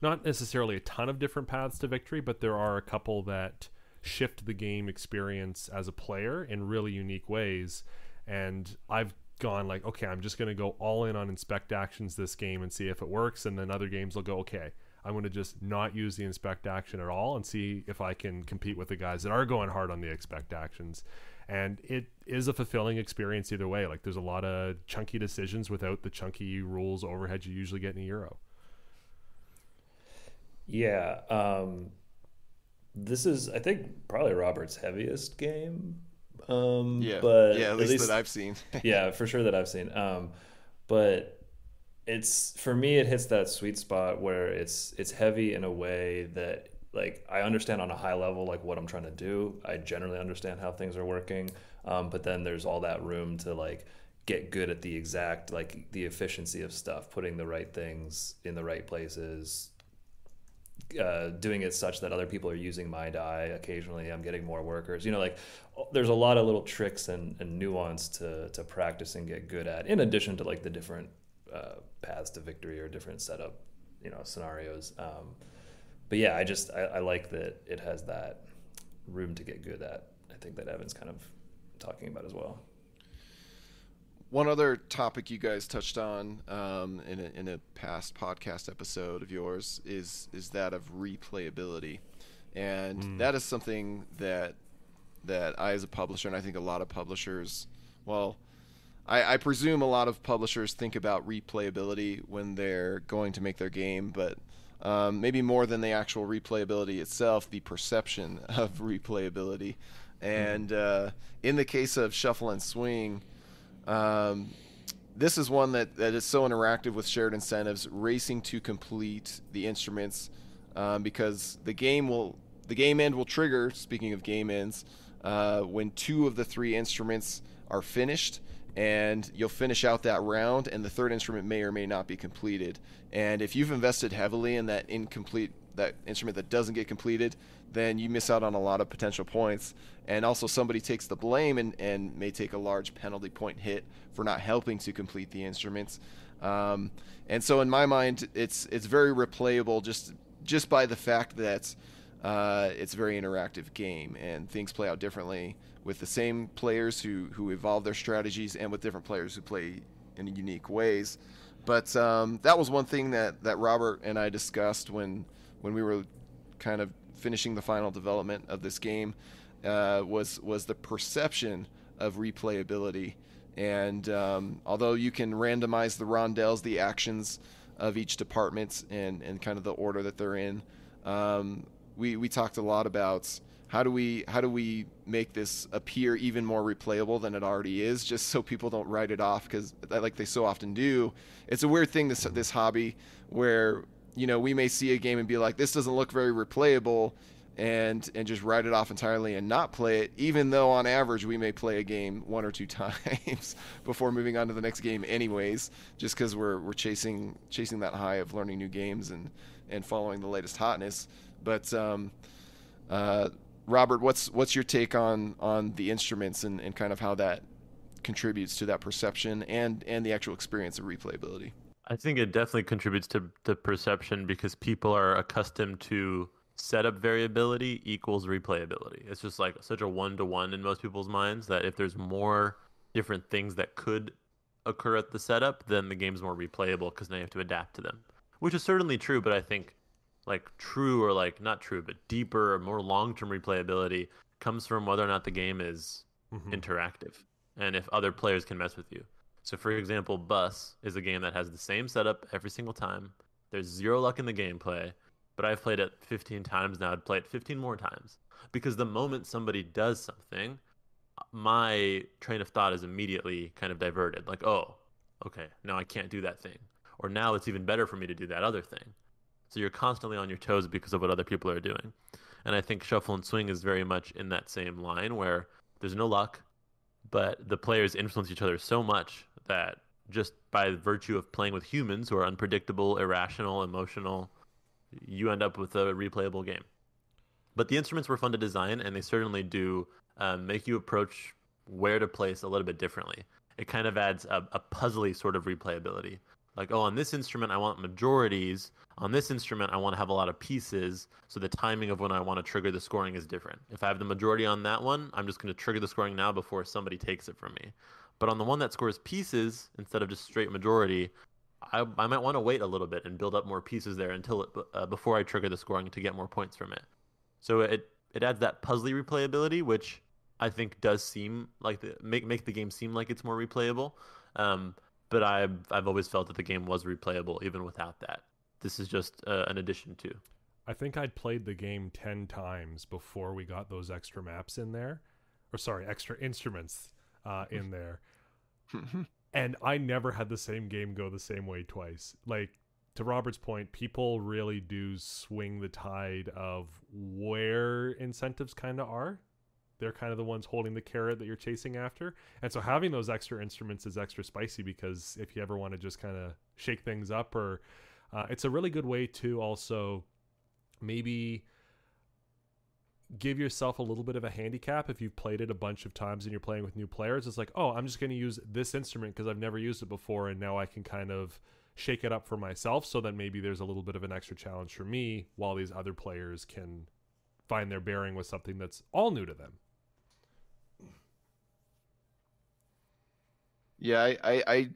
not necessarily a ton of different paths to victory, but there are a couple that shift the game experience as a player in really unique ways. And I've gone okay, I'm just going to go all in on inspect actions this game and see if it works. And then other games will go, okay, I'm going to just not use the inspect action at all and see if I can compete with the guys that are going hard on the expect actions. And it is a fulfilling experience either way. There's a lot of chunky decisions without the chunky rules overhead you usually get in a Euro. Yeah. This is, I think, probably Robert's heaviest game. But at least that I've seen. Yeah, for sure that I've seen. But for me, it hits that sweet spot where it's heavy in a way that I understand on a high level what I'm trying to do. I generally understand how things are working, but then there's all that room to get good at the exact the efficiency of stuff, putting the right things in the right places, doing it such that other people are using my die. Occasionally I'm getting more workers, there's a lot of little tricks and nuance to practice and get good at, in addition to the different paths to victory or different setup, scenarios. But yeah, I like that it has that room to get good at. I think that Evan's kind of talking about as well. One other topic you guys touched on in a past podcast episode of yours is that of replayability, and that is something that I, as a publisher, and I think a lot of publishers, well, I presume a lot of publishers think about replayability when they're going to make their game, but maybe more than the actual replayability itself, the perception of replayability. And in the case of Shuffle and Swing, this is one that is so interactive with shared incentives, racing to complete the instruments, because the game end will trigger, speaking of game ends, when 2 of the 3 instruments are finished, and you'll finish out that round, and the 3rd instrument may or may not be completed. And if you've invested heavily in that instrument that doesn't get completed, then you miss out on a lot of potential points. And also somebody takes the blame and may take a large penalty point hit for not helping to complete the instruments. And so in my mind, it's very replayable just by the fact that it's a very interactive game, and things play out differently with the same players who evolve their strategies and with different players who play in unique ways. But that was one thing that Robert and I discussed when we were kind of finishing the final development of this game, was the perception of replayability. And although you can randomize the rondels, the actions of each department and kind of the order that they're in, we talked a lot about how do we make this appear even more replayable than it already is, just so people don't write it off, because like they so often do. It's a weird thing, this hobby, where we may see a game and be like, this doesn't look very replayable, and just write it off entirely and not play it, even though on average we may play a game 1 or 2 times before moving on to the next game anyways, just because we're chasing that high of learning new games and following the latest hotness. But Robert, what's your take on the instruments and kind of how that contributes to that perception and the actual experience of replayability? I think it definitely contributes to the perception, because people are accustomed to setup variability equals replayability. It's just like such a 1-to-1 in most people's minds that if there's more different things that could occur at the setup, then the game's more replayable because now you have to adapt to them, which is certainly true. But I think like true, or like not true, but deeper or more long-term replayability comes from whether or not the game is interactive and if other players can mess with you. So for example, Bus is a game that has the same setup every single time. There's 0 luck in the gameplay, but I've played it 15 times now. I'd play it 15 more times, because the moment somebody does something, my train of thought is immediately kind of diverted. Like, oh, okay, now I can't do that thing. Or now it's even better for me to do that other thing. So you're constantly on your toes because of what other people are doing. And I think Shuffle and Swing is very much in that same line, where there's no luck, but the players influence each other so much that just by virtue of playing with humans who are unpredictable, irrational, emotional, you end up with a replayable game. But the instruments were fun to design, and they certainly do make you approach where to place a little bit differently. It kind of adds a puzzly sort of replayability. Like, oh, on this instrument, I want majorities. On this instrument, I want to have a lot of pieces, so the timing of when I want to trigger the scoring is different. If I have the majority on that one, I'm just going to trigger the scoring now before somebody takes it from me. But on the one that scores pieces, instead of just straight majority, I might want to wait a little bit and build up more pieces there until before I trigger the scoring to get more points from it. So it adds that puzzly replayability, which I think does seem like make the game seem like it's more replayable. But I've always felt that the game was replayable even without that. This is just an addition to. I think I'd played the game 10 times before we got those extra maps in there. Or sorry, extra instruments in there. And I never had the same game go the same way twice. Like, to Robert's point, people really do swing the tide of where incentives kind of are. They're kind of the ones holding the carrot that you're chasing after. And so having those extra instruments is extra spicy, because if you ever want to just kind of shake things up, or it's a really good way to also maybe give yourself a little bit of a handicap if you've played it a bunch of times and you're playing with new players. It's like, oh, I'm just going to use this instrument because I've never used it before, and now I can kind of shake it up for myself, so that maybe there's a little bit of an extra challenge for me while these other players can find their bearing with something that's all new to them. Yeah, I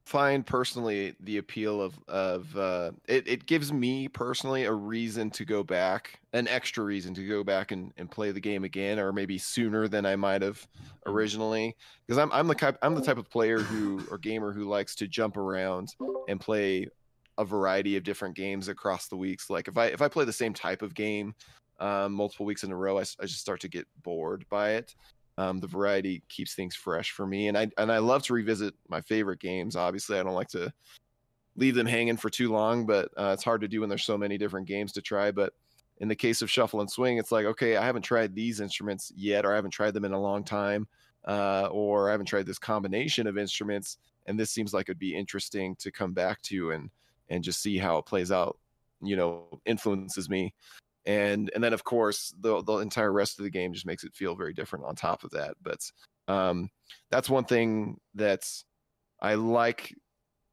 find personally the appeal of it gives me personally a reason to go back, an extra reason to go back and play the game again, or maybe sooner than I might have originally, because I'm the type of player or gamer who likes to jump around and play a variety of different games across the weeks. Like if I play the same type of game multiple weeks in a row, I just start to get bored by it. The variety keeps things fresh for me, and I love to revisit my favorite games. Obviously, I don't like to leave them hanging for too long, but it's hard to do when there's so many different games to try. But in the case of Shuffle and Swing, it's like, okay, I haven't tried these instruments yet, or I haven't tried them in a long time, or I haven't tried this combination of instruments, and this seems like it'd be interesting to come back to and just see how it plays out. Influences me. And then of course the entire rest of the game just makes it feel very different on top of that. But that's one thing that I like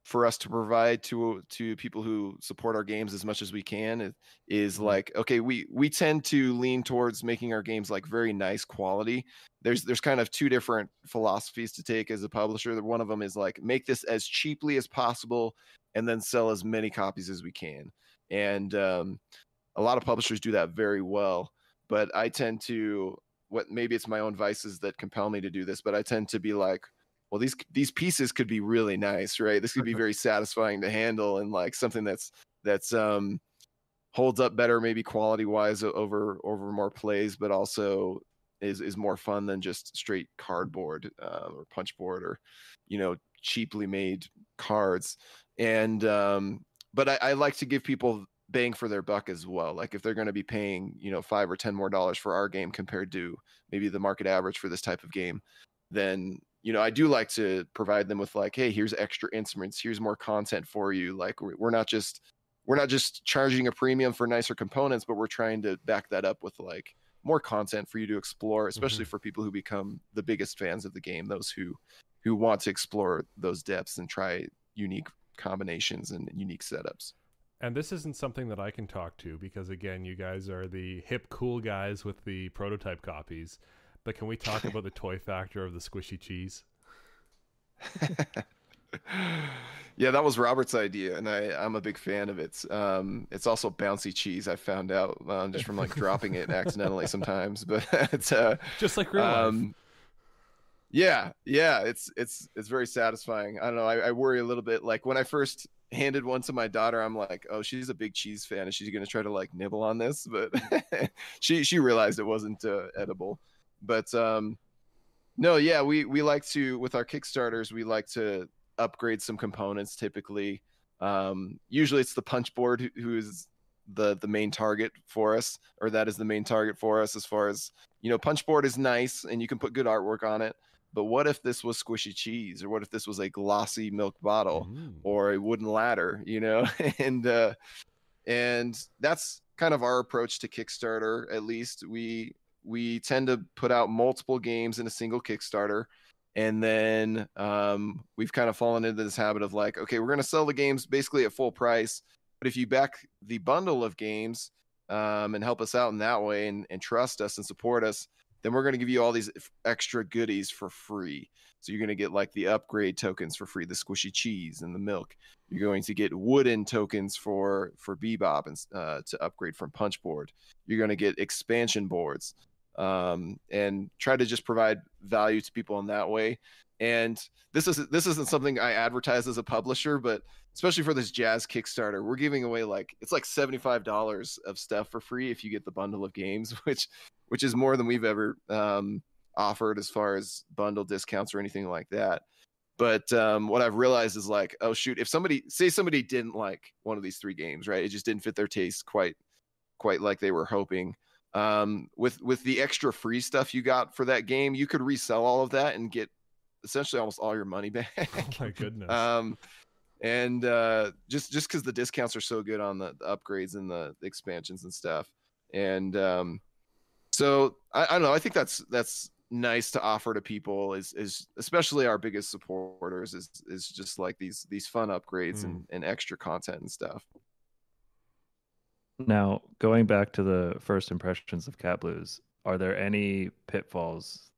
for us to provide to people who support our games as much as we can is like, okay, we tend to lean towards making our games like very nice quality. There's kind of two different philosophies to take as a publisher. One of them is like, make this as cheaply as possible and then sell as many copies as we can. And a lot of publishers do that very well, but I tend to, maybe it's my own vices that compel me to do this, but I tend to be like, well, these pieces could be really nice, right? This could be very satisfying to handle, and like something that's holds up better, maybe quality wise over more plays, but also is more fun than just straight cardboard or punch board or cheaply made cards. And but I like to give people bang for their buck as well. Like if they're going to be paying $5 or $10 more for our game compared to maybe the market average for this type of game, then I do like to provide them with like, hey, here's extra instruments, here's more content for you. Like we're not just charging a premium for nicer components, but we're trying to back that up with like more content for you to explore, especially for people who become the biggest fans of the game, those who want to explore those depths and try unique combinations and unique setups. And this isn't something that I can talk to because, again, you guys are the hip, cool guys with the prototype copies. But can we talk about the toy factor of the squishy cheese? Yeah, that was Robert's idea, and I'm a big fan of it. It's also bouncy cheese, I found out just from like dropping it accidentally sometimes. But it's just like real life. Yeah, it's very satisfying. I don't know. I worry a little bit. Like when I first handed one to my daughter, I'm like, oh, she's a big cheese fan, and she's gonna try to like nibble on this, but she realized it wasn't edible. But no, yeah, we like to, with our Kickstarters, we like to upgrade some components. Typically, usually it's the punch board who is the main target for us, or that is the main target for us. As far as punch board is nice and you can put good artwork on it. But what if this was squishy cheese, or what if this was a glossy milk bottle or a wooden ladder, and that's kind of our approach to Kickstarter. At least we tend to put out multiple games in a single Kickstarter. And then we've kind of fallen into this habit of like, okay, we're going to sell the games basically at full price. But if you back the bundle of games and help us out in that way and trust us and support us, then we're going to give you all these extra goodies for free. So you're going to get like the upgrade tokens for free, the squishy cheese and the milk. You're going to get wooden tokens for Bebop and to upgrade from Punchboard. You're going to get expansion boards and try to just provide value to people in that way. And this isn't something I advertise as a publisher, but especially for this Jazz Kickstarter, we're giving away it's like $75 of stuff for free if you get the bundle of games, which is more than we've ever offered as far as bundle discounts or anything like that. But what I've realized is like, oh shoot, if somebody didn't like one of these three games, right? It just didn't fit their taste quite like they were hoping. With the extra free stuff you got for that game, you could resell all of that and get essentially almost all your money back. Oh my goodness. And just because the discounts are so good on the upgrades and the expansions and stuff. And So I don't know. I think that's nice to offer to people is especially our biggest supporters is just like these fun upgrades and extra content and stuff. Now, going back to the first impressions of Cat Blues, are there any pitfalls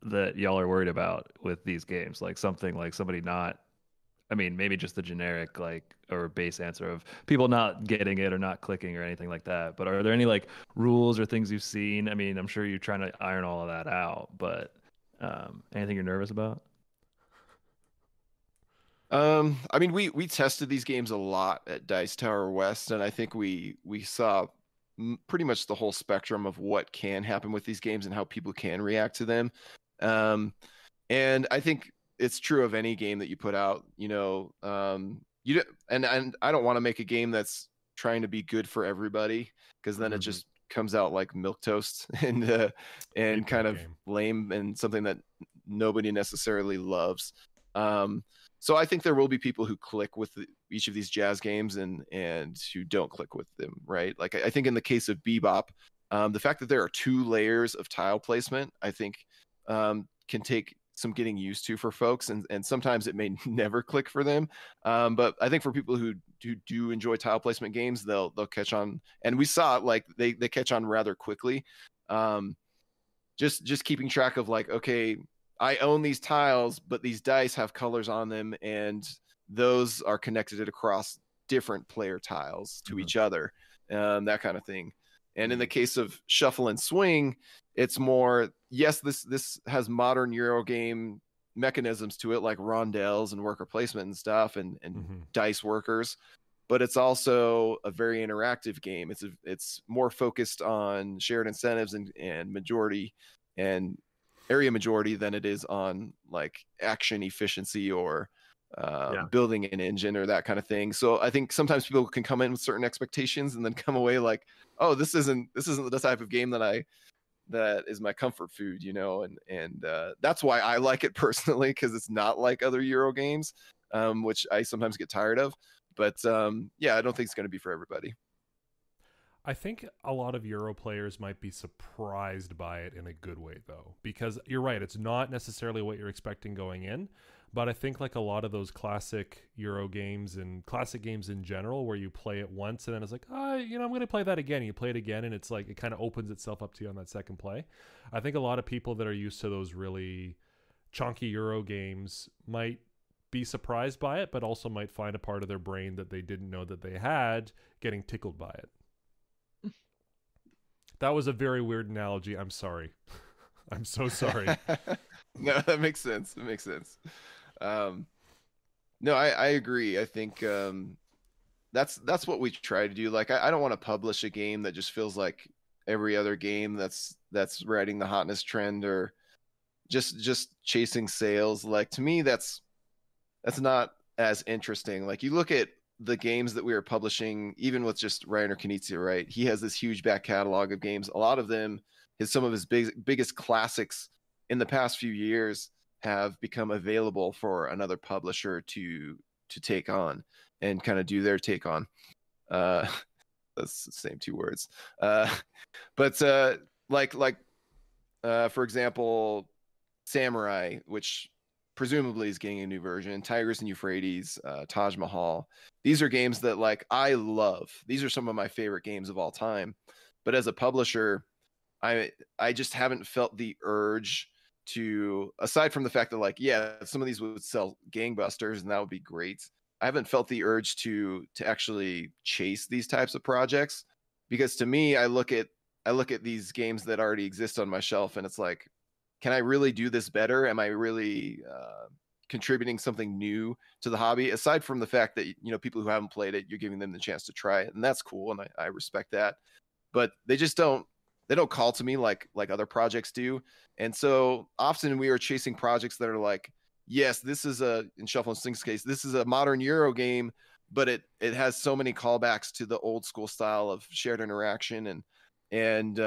that y'all are worried about with these games? Like something like somebody not, I mean, maybe just the generic like or base answer of people not getting it or not clicking or anything like that. But are there any like rules or things you've seen? I mean, I'm sure you're trying to iron all of that out, but anything you're nervous about? I mean, we tested these games a lot at Dice Tower West, and I think we saw pretty much the whole spectrum of what can happen with these games and how people can react to them. And I think it's true of any game that you put out. You know, and I don't want to make a game that's trying to be good for everybody because then it just comes out like milk toast and kind of lame and something that nobody necessarily loves. So I think there will be people who click with each of these jazz games and who don't click with them, right? Like I think in the case of Bebop, the fact that there are 2 layers of tile placement, I think can take some getting used to for folks, and sometimes it may never click for them. But I think for people who do enjoy tile placement games, they'll catch on, and we saw it like they catch on rather quickly. Just keeping track of like, okay, I own these tiles, but these dice have colors on them, and those are connected across different player tiles to each other, that kind of thing. And in the case of Shuffle and Swing, it's more, yes, this has modern Euro game mechanisms to it, like rondelles and worker placement and stuff, and dice workers, but it's also a very interactive game. It's more focused on shared incentives and majority and area majority than it is on like action efficiency or building an engine or that kind of thing. So I think sometimes people can come in with certain expectations and then come away like, oh, this isn't the type of game that is my comfort food, you know, and that's why I like it personally, because it's not like other Euro games, which I sometimes get tired of. But yeah, I don't think it's going to be for everybody. I think a lot of Euro players might be surprised by it in a good way, though, because you're right, it's not necessarily what you're expecting going in, but I think like a lot of those classic Euro games and classic games in general where you play it once and then it's like, I'm going to play that again. You play it again and it's like it kind of opens itself up to you on that second play. I think a lot of people that are used to those really chunky Euro games might be surprised by it, but also might find a part of their brain that they didn't know that they had getting tickled by it. That was a very weird analogy. I'm sorry. I'm so sorry. No, that makes sense. It makes sense. No, I agree. I think that's what we try to do. Like, I don't want to publish a game that just feels like every other game that's riding the hotness trend or just chasing sales. Like, to me, that's not as interesting. Like, you look at the games that we are publishing, even with just Reiner Knizia, right? He has this huge back catalog of games. A lot of them, some of his biggest classics in the past few years have become available for another publisher to take on and kind of do their take on. That's the same 2 words. But for example, Samurai, which presumably is getting a new version, Tigris and Euphrates, Taj Mahal. These are games that like I love. These are some of my favorite games of all time. But as a publisher, I just haven't felt the urge to, aside from the fact that like, yeah, some of these would sell gangbusters and that would be great. I haven't felt the urge to actually chase these types of projects, because to me, I look at these games that already exist on my shelf and it's like, can I really do this better? Am I really contributing something new to the hobby? Aside from the fact that, you know, people who haven't played it, you're giving them the chance to try it, and that's cool, and I respect that. But they just don't call to me like other projects do. And so often we are chasing projects that are like, yes, this is in Shuffle and Swing's case, this is a modern Euro game, but it has so many callbacks to the old school style of shared interaction. And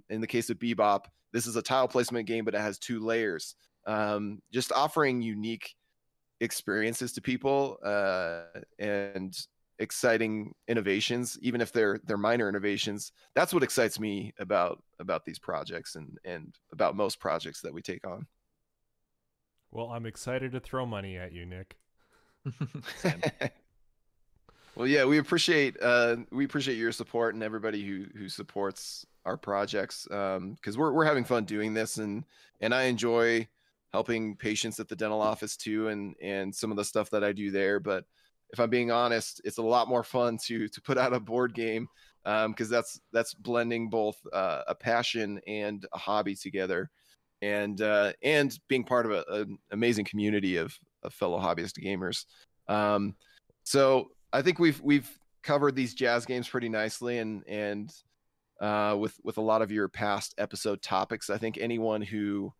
in the case of Bebop, this is a tile placement game, but it has 2 layers. Just offering unique experiences to people, and exciting innovations, even if they're minor innovations. That's what excites me about these projects and about most projects that we take on. Well, I'm excited to throw money at you, Nick. Well, yeah, we appreciate your support and everybody who supports our projects, because we're having fun doing this, and I enjoy helping patients at the dental office too, and some of the stuff that I do there. But if I'm being honest, it's a lot more fun to put out a board game, because that's blending both a passion and a hobby together, and being part of an amazing community of fellow hobbyist gamers. So I think we've covered these jazz games pretty nicely, and with a lot of your past episode topics. I think anyone who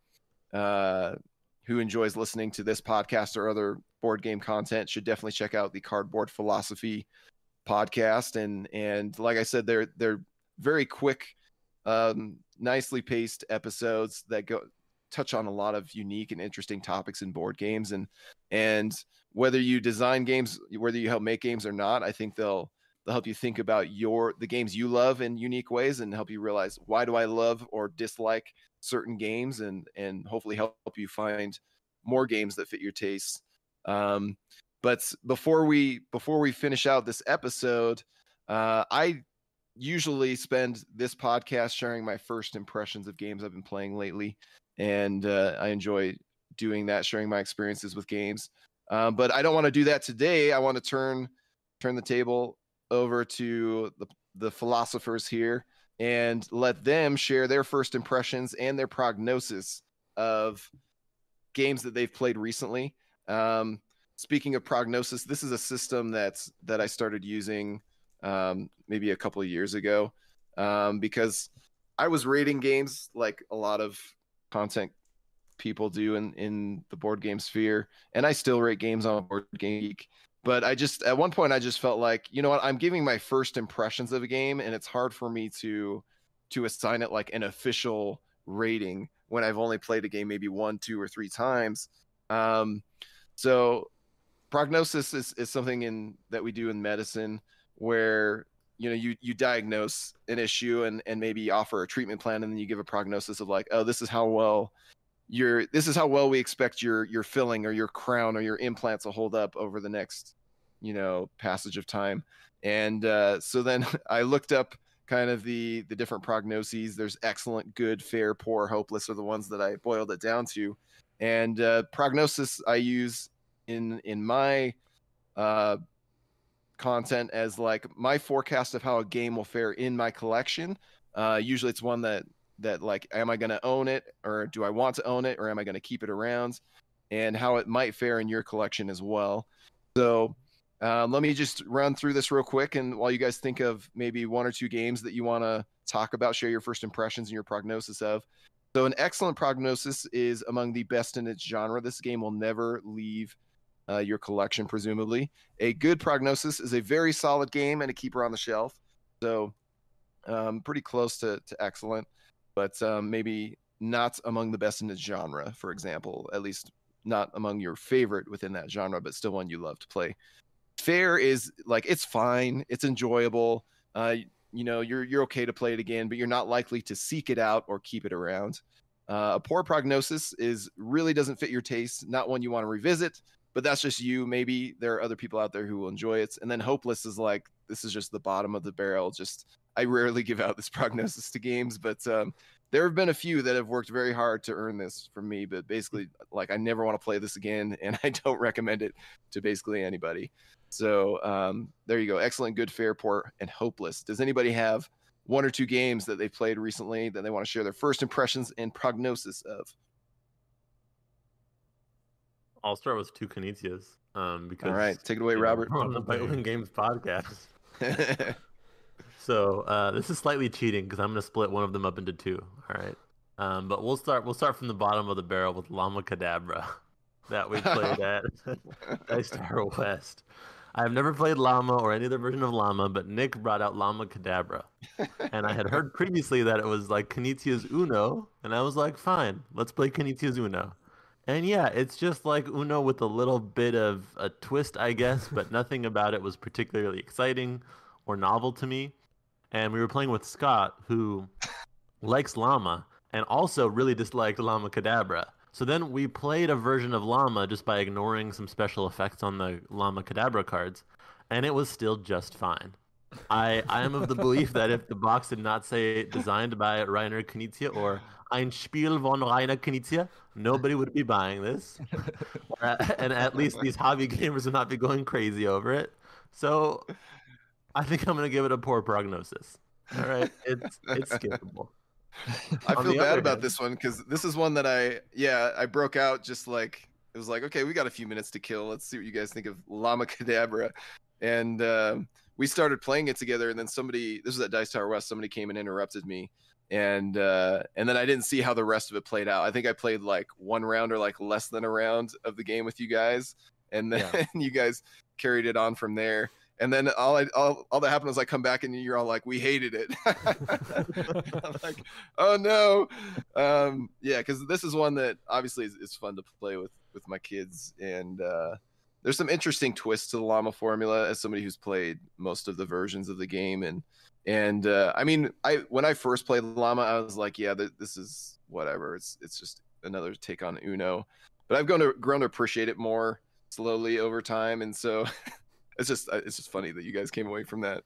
enjoys listening to this podcast or other board game content should definitely check out the Cardboard Philosophy podcast. And like I said, they're very quick, nicely paced episodes that touch on a lot of unique and interesting topics in board games. And whether you design games, whether you help make games or not, I think they'll help you think about the games you love in unique ways, and help you realize, why do I love or dislike certain games, and hopefully help you find more games that fit your tastes. But before we finish out this episode, I usually spend this podcast sharing my first impressions of games I've been playing lately, and I enjoy doing that, sharing my experiences with games. But I don't want to do that today. I want to turn the table over to the philosophers here and let them share their first impressions and their prognosis of games that they've played recently. Speaking of prognosis, this is a system that I started using maybe a couple of years ago, because I was rating games like a lot of content people do in the board game sphere, and I still rate games on Board Game Geek. But at one point I just felt like, you know what, I'm giving my first impressions of a game, and it's hard for me to assign it like an official rating when I've only played a game maybe 1, 2, or 3 times. So prognosis is something that we do in medicine, where you diagnose an issue and maybe offer a treatment plan, and then you give a prognosis of like, oh, this is how well we expect your filling or your crown or your implants will hold up over the next passage of time. And so then I looked up kind of the different prognoses. There's excellent, good, fair, poor, hopeless are the ones that I boiled it down to. And prognosis I use in my content as like my forecast of how a game will fare in my collection. Usually it's one that like, am I going to own it, or do I want to own it, or am I going to keep it around, and how it might fare in your collection as well. So let me just run through this real quick, and while you guys think of maybe 1 or 2 games that you want to talk about, share your first impressions and your prognosis of. So an excellent prognosis is among the best in its genre. This game will never leave your collection, presumably. A good prognosis is a very solid game and a keeper on the shelf. So pretty close to excellent, but maybe not among the best in its genre, for example, at least not among your favorite within that genre, but still one you love to play. Fair is like, it's fine, it's enjoyable. You're okay to play it again, but you're not likely to seek it out or keep it around. A poor prognosis really doesn't fit your taste, not one you want to revisit, but that's just you. Maybe there are other people out there who will enjoy it. And then hopeless is like, this is just the bottom of the barrel. I rarely give out this prognosis to games, but there have been a few that have worked very hard to earn this from me. But basically, like, I never want to play this again, and I don't recommend it to basically anybody. So there you go. Excellent, good, fair, poor, and hopeless. Does anybody have 1 or 2 games that they've played recently that they want to share their first impressions and prognosis of? I'll start with 2 Knizias. Because all right, take it away, Robert. We're on the Bite Games podcast. So this is slightly cheating because I'm going to split one of them up into 2. All right, but we'll start from the bottom of the barrel with Llama Cadabra that we played at Dice Tower West. I have never played Llama or any other version of Llama, but Nick brought out Llama Cadabra, and I had heard previously that it was like Knizia's Uno, and I was like, fine, let's play Knizia's Uno. And yeah, it's just like Uno with a little bit of a twist, I guess, but nothing about it was particularly exciting or novel to me. And we were playing with Scott, who likes Llama and also really disliked Llama Kadabra. So then we played a version of Llama just by ignoring some special effects on the Llama Kadabra cards, and it was still just fine. I am of the belief that if the box did not say designed by Rainer Knizia or Ein Spiel von Rainer Knizia, nobody would be buying this. And at least these hobby gamers would not be going crazy over it. So I think I'm going to give it a poor prognosis. All right, it's skippable. I On feel the bad other about hand- this one because this is one that I broke out just like it was like, okay, we got a few minutes to kill. Let's see what you guys think of Llama Kadabra. And we started playing it together, and then this was at Dice Tower West, somebody came and interrupted me. And then I didn't see how the rest of it played out. I think I played like one round or like less than a round of the game with you guys, and then you guys carried it on from there. And then all that happened was I come back and you're all like, we hated it. I'm like, oh no. Yeah, because this is one that obviously is fun to play with my kids. And there's some interesting twists to the Llama formula as somebody who's played most of the versions of the game. And I mean, when I first played Llama, I was like, yeah, this is whatever. It's just another take on Uno. But I've grown to appreciate it more slowly over time. And so it's just funny that you guys came away from that,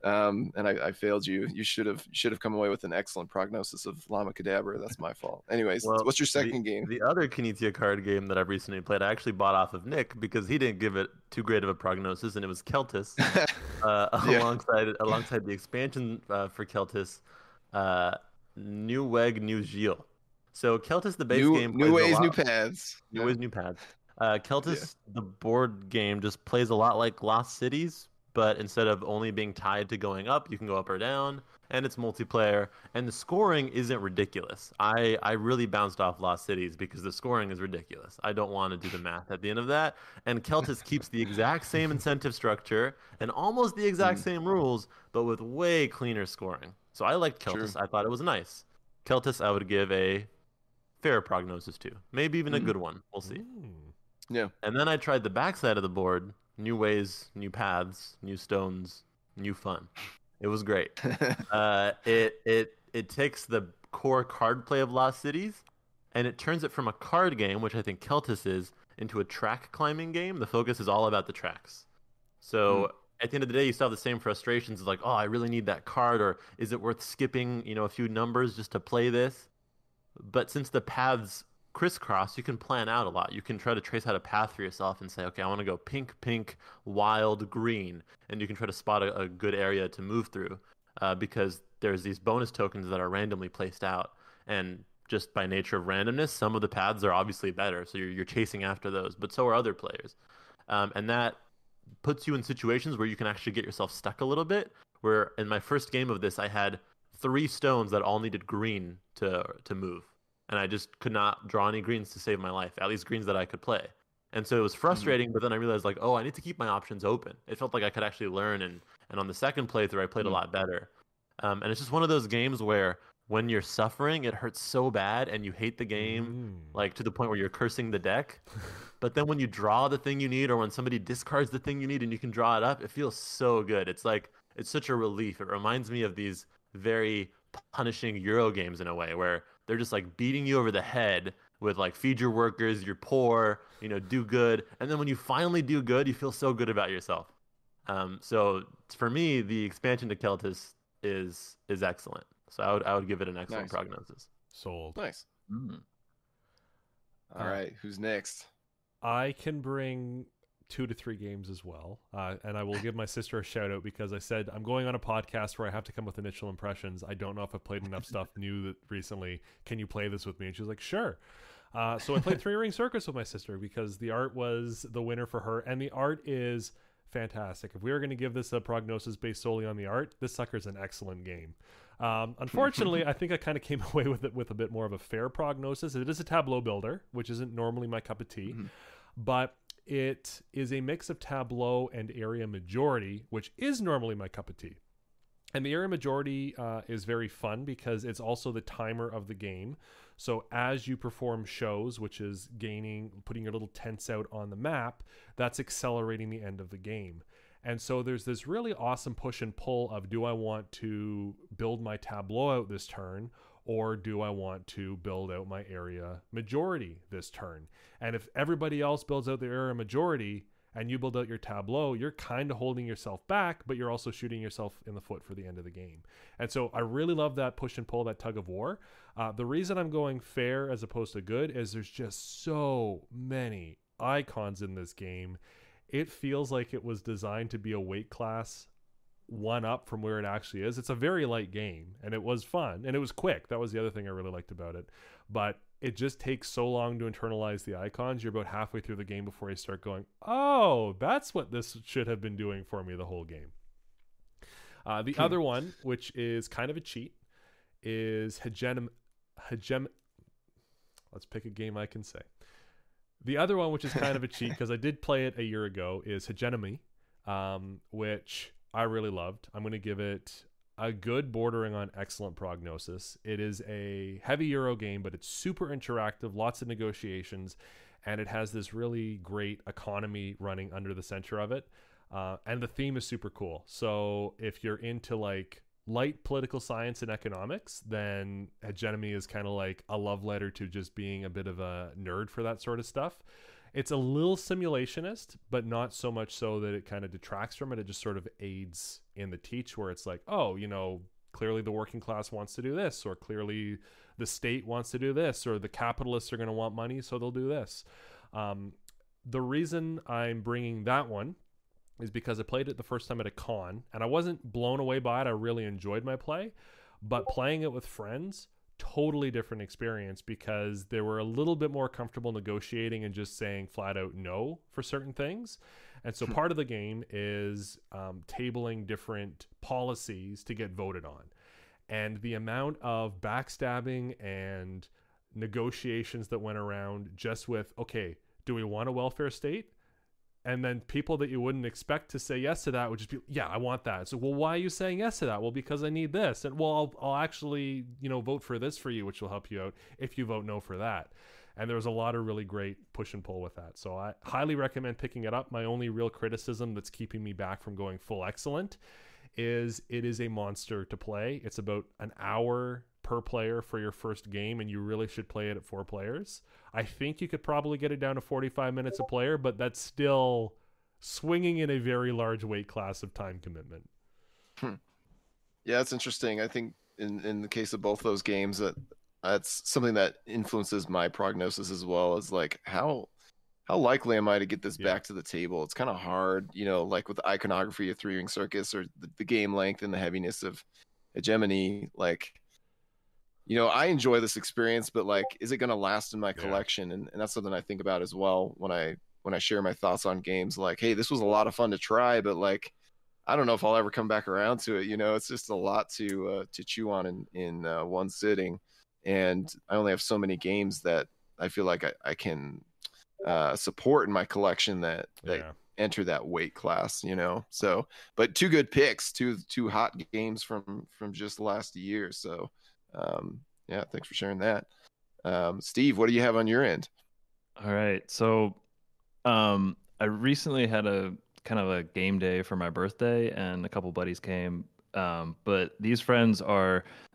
and I failed you. You should have come away with an excellent prognosis of Llama Kadabra. That's my fault. Anyways, Well, what's your second game? The other Knizia card game that I've recently played, I actually bought off of Nick because he didn't give it too great of a prognosis, and it was Keltis, alongside the expansion for Keltis, New Weg, New Gilles. So Keltis, the base game, new plays ways, a lot- new paths. New ways, new paths. Keltis, the board game, just plays a lot like Lost Cities, but instead of only being tied to going up, you can go up or down, and it's multiplayer, and the scoring isn't ridiculous. I really bounced off Lost Cities because the scoring is ridiculous. I don't want to do the math at the end of that, and Keltis keeps the exact same incentive structure and almost the exact same rules, but with way cleaner scoring. So I liked Keltis. True. I thought it was nice. Keltis, I would give a fair prognosis to. Maybe even a good one. We'll see. Yeah. And then I tried the backside of the board, new ways, new paths, new stones, new fun. It was great. It takes the core card play of Lost Cities, and it turns it from a card game, which I think Keltis is, into a track climbing game. The focus is all about the tracks. So at the end of the day, you still have the same frustrations of like, oh, I really need that card, or is it worth skipping, a few numbers just to play this? But since the paths crisscross, you can plan out a lot. You can try to trace out a path for yourself and say, okay, I want to go pink, pink, wild, green, and you can try to spot a good area to move through because there's these bonus tokens that are randomly placed out, and just by nature of randomness, some of the paths are obviously better, so you're chasing after those, but so are other players, and that puts you in situations where you can actually get yourself stuck a little bit. Where in my first game of this, I had 3 stones that all needed green to move. And I just could not draw any greens to save my life, at least greens that I could play. And so it was frustrating, but then I realized, like, oh, I need to keep my options open. It felt like I could actually learn, and on the second playthrough, I played a lot better. And it's just one of those games where when you're suffering, it hurts so bad, and you hate the game, like, to the point where you're cursing the deck. But then when you draw the thing you need, or when somebody discards the thing you need and you can draw it up, it feels so good. It's like, it's such a relief. It reminds me of these very punishing Euro games in a way, where they're just like beating you over the head with like, feed your workers, you're poor, do good. And then when you finally do good, you feel so good about yourself. So for me, the expansion to Keltis is excellent. So I would give it an excellent prognosis. Sold. Nice. All right, who's next? I can bring 2 to 3 games as well, and I will give my sister a shout out because I said I'm going on a podcast where I have to come with initial impressions. I don't know if I've played enough stuff new recently. Can you play this with me? And she was like, sure. So I played 3 Ring Circus with my sister because the art was the winner for her, and the art is fantastic. If we were going to give this a prognosis based solely on the art, this sucker's an excellent game. Unfortunately, I think I kind of came away with it with a bit more of a fair prognosis. It is a tableau builder, which isn't normally my cup of tea, but it is a mix of tableau and area majority, which is normally my cup of tea. And the area majority is very fun because it's also the timer of the game. So as you perform shows, which is putting your little tents out on the map, that's accelerating the end of the game. And so there's this really awesome push and pull of, do I want to build my tableau out this turn, or do I want to build out my area majority this turn? And if everybody else builds out their area majority and you build out your tableau, you're kind of holding yourself back, but you're also shooting yourself in the foot for the end of the game. And so I really love that push and pull, that tug of war. The reason I'm going fair as opposed to good is there's just so many icons in this game. It feels like it was designed to be a weight class one up from where it actually is. It's a very light game, and it was fun, and it was quick. That was the other thing I really liked about it. But it just takes so long to internalize the icons. You're about halfway through the game before you start going, oh, that's what this should have been doing for me the whole game. The other one, which is kind of a cheat, is Let's pick a game I can say. The other one, which is kind of a cheat, because I did play it a year ago, is Hegemony, which I really loved. I'm going to give it a good bordering on excellent prognosis. It is a heavy Euro game, but it's super interactive, lots of negotiations, and it has this really great economy running under the center of it. And the theme is super cool. So if you're into like light political science and economics, then Hegemony is kind of like a love letter to just being a bit of a nerd for that sort of stuff. It's a little simulationist, but not so much so that it kind of detracts from it. It just sort of aids in the teach, where it's like, oh, you know, clearly the working class wants to do this, or clearly the state wants to do this, or the capitalists are going to want money, so they'll do this. The reason I'm bringing that one is because I played it the first time at a con, and I wasn't blown away by it. I really enjoyed my play, but playing it with friends, totally different experience, because they were a little bit more comfortable negotiating and just saying flat out no for certain things. And so part of the game is tabling different policies to get voted on. And the amount of backstabbing and negotiations that went around just with, okay, do we want a welfare state? And then people that you wouldn't expect to say yes to that would just be, yeah, I want that. So, well, why are you saying yes to that? Well, because I need this. And well, I'll actually, vote for this for you, which will help you out if you vote no for that. And there was a lot of really great push and pull with that. So I highly recommend picking it up. My only real criticism that's keeping me back from going full excellent is it is a monster to play. It's about an hour per player for your first game, and you really should play it at 4 players. I think you could probably get it down to 45 minutes a player, but that's still swinging in a very large weight class of time commitment. Yeah, that's interesting. I think in the case of both those games, that's something that influences my prognosis as well, is like how likely am I to get this back to the table? It's kind of hard, like with the iconography of Three Ring Circus, or the game length and the heaviness of Hegemony. Like, I enjoy this experience, but like, is it going to last in my collection? And that's something I think about as well when I share my thoughts on games. Like, hey, this was a lot of fun to try, but like, I don't know if I'll ever come back around to it. It's just a lot to chew on in one sitting, and I only have so many games that I feel like I can support in my collection that enter that weight class. So, but 2 good picks, two hot games from just last year. So. Thanks for sharing that. Steve, what do you have on your end? All right. So I recently had a kind of a game day for my birthday, and a couple buddies came. But these friends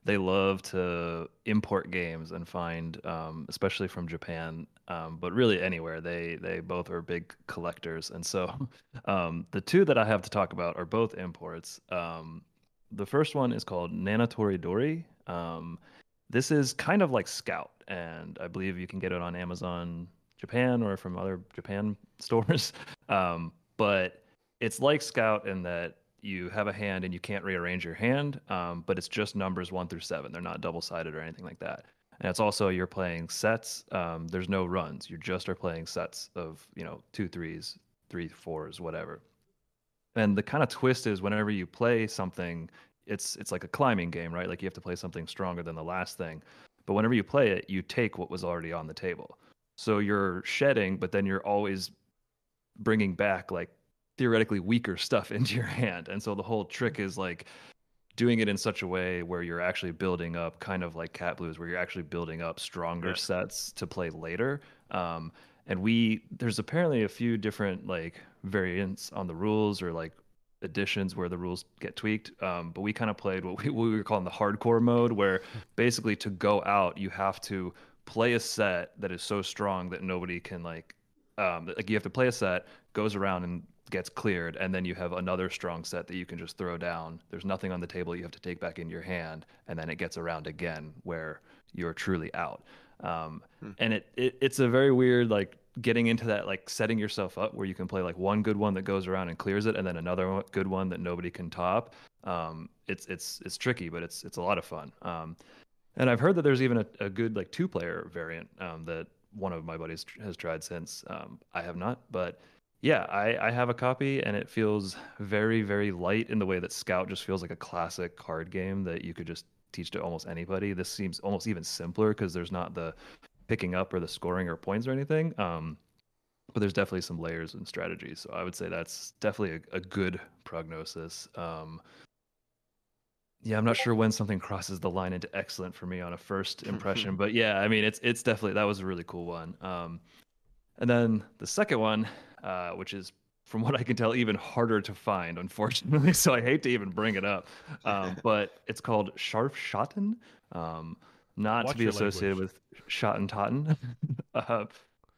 they love to import games and find, especially from Japan, but really anywhere. They both are big collectors. And so the 2 that I have to talk about are both imports. The first one is called Nanatori Dori. This is kind of like Scout, and I believe you can get it on Amazon Japan or from other Japan stores. But it's like Scout in that you have a hand and you can't rearrange your hand, but it's just numbers 1 through 7. They're not double-sided or anything like that. And it's also, you're playing sets. There's no runs. You just are playing sets of 2 3s, 3 4s, whatever. And the kind of twist is, whenever you play something, it's like a climbing game, right? Like, you have to play something stronger than the last thing. But whenever you play it, you take what was already on the table. So you're shedding, but then you're always bringing back like theoretically weaker stuff into your hand. And so the whole trick is like doing it in such a way where you're actually building up, kind of like Cat Blues, where you're actually building up stronger sets to play later. And there's apparently a few different like variants on the rules, or like editions where the rules get tweaked. But we kind of played what we were calling the hardcore mode, where basically to go out, you have to play a set that is so strong that nobody can like you have to play a set, goes around and gets cleared, and then you have another strong set that you can just throw down. There's nothing on the table you have to take back in your hand, and then it gets around again where you're truly out. And it's a very weird, like, getting into that, like setting yourself up where you can play like one good one that goes around and clears it, and then another good one that nobody can top. It's tricky, but it's a lot of fun. And I've heard that there's even a good like 2-player variant that one of my buddies has tried since. I have not, but yeah, I have a copy, and it feels very, very light in the way that Scout just feels like a classic card game that you could just teach to almost anybody. This seems almost even simpler because there's not the picking up or the scoring or points or anything. But there's definitely some layers and strategies. So I would say that's definitely a good prognosis. Yeah, I'm not sure when something crosses the line into excellent for me on a first impression, but yeah, I mean, it's definitely, that was a really cool one. And then the second one, which is, from what I can tell, even harder to find, unfortunately. So I hate to even bring it up, but it's called Scharfschatten, not Watch to be your associated language. with Schattentotten.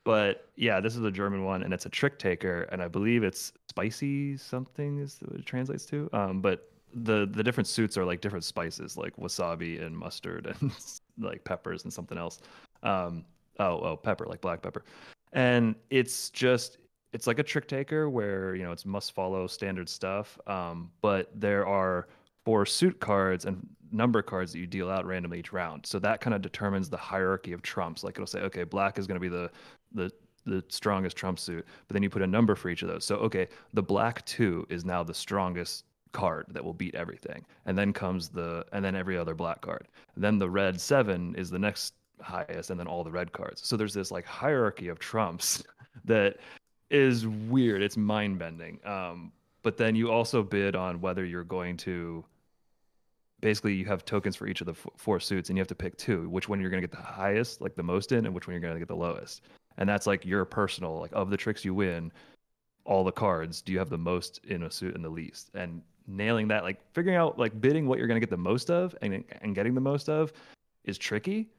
But yeah, this is a German one, and it's a trick taker, and I believe it's spicy something is what it translates to. But the different suits are like different spices, like wasabi and mustard and like peppers and something else. Pepper, like black pepper. And it's like a trick taker where, you know, it's must follow standard stuff. But there are 4 suit cards and number cards that you deal out randomly each round. So that kind of determines the hierarchy of trumps. Like it'll say, okay, black is going to be the strongest trump suit, but then you put a number for each of those. So okay, the black 2 is now the strongest card that will beat everything. And then every other black card. And then the red 7 is the next highest, and then all the red cards. So there's this like hierarchy of trumps that is weird. It's mind bending. But then you also bid on whether you're going to, basically you have tokens for each of the 4 suits, and you have to pick 2, which one you're going to get the highest, like the most in, and which one you're going to get the lowest. And that's like your personal, like, of the tricks you win, all the cards, do you have the most in a suit and the least? And nailing that, like figuring out, like bidding what you're going to get the most of and getting the most of is tricky.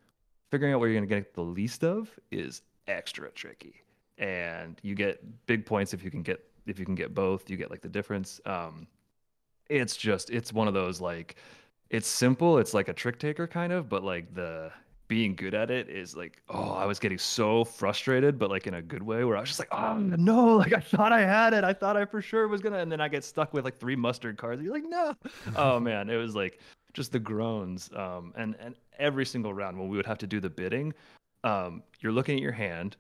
Figuring out where you're going to get the least of is extra tricky. And you get big points if you can get both. You get like the difference. It's one of those, like, it's simple, it's like a trick taker kind of, but like the being good at it is like, oh, I was getting so frustrated, but like in a good way, where I was just like, oh no, like I thought I had it, I thought I for sure was gonna, and then I get stuck with like 3 mustard cards. You're like, no. Oh man, it was like just the groans. And every single round when we would have to do the bidding, you're looking at your hand,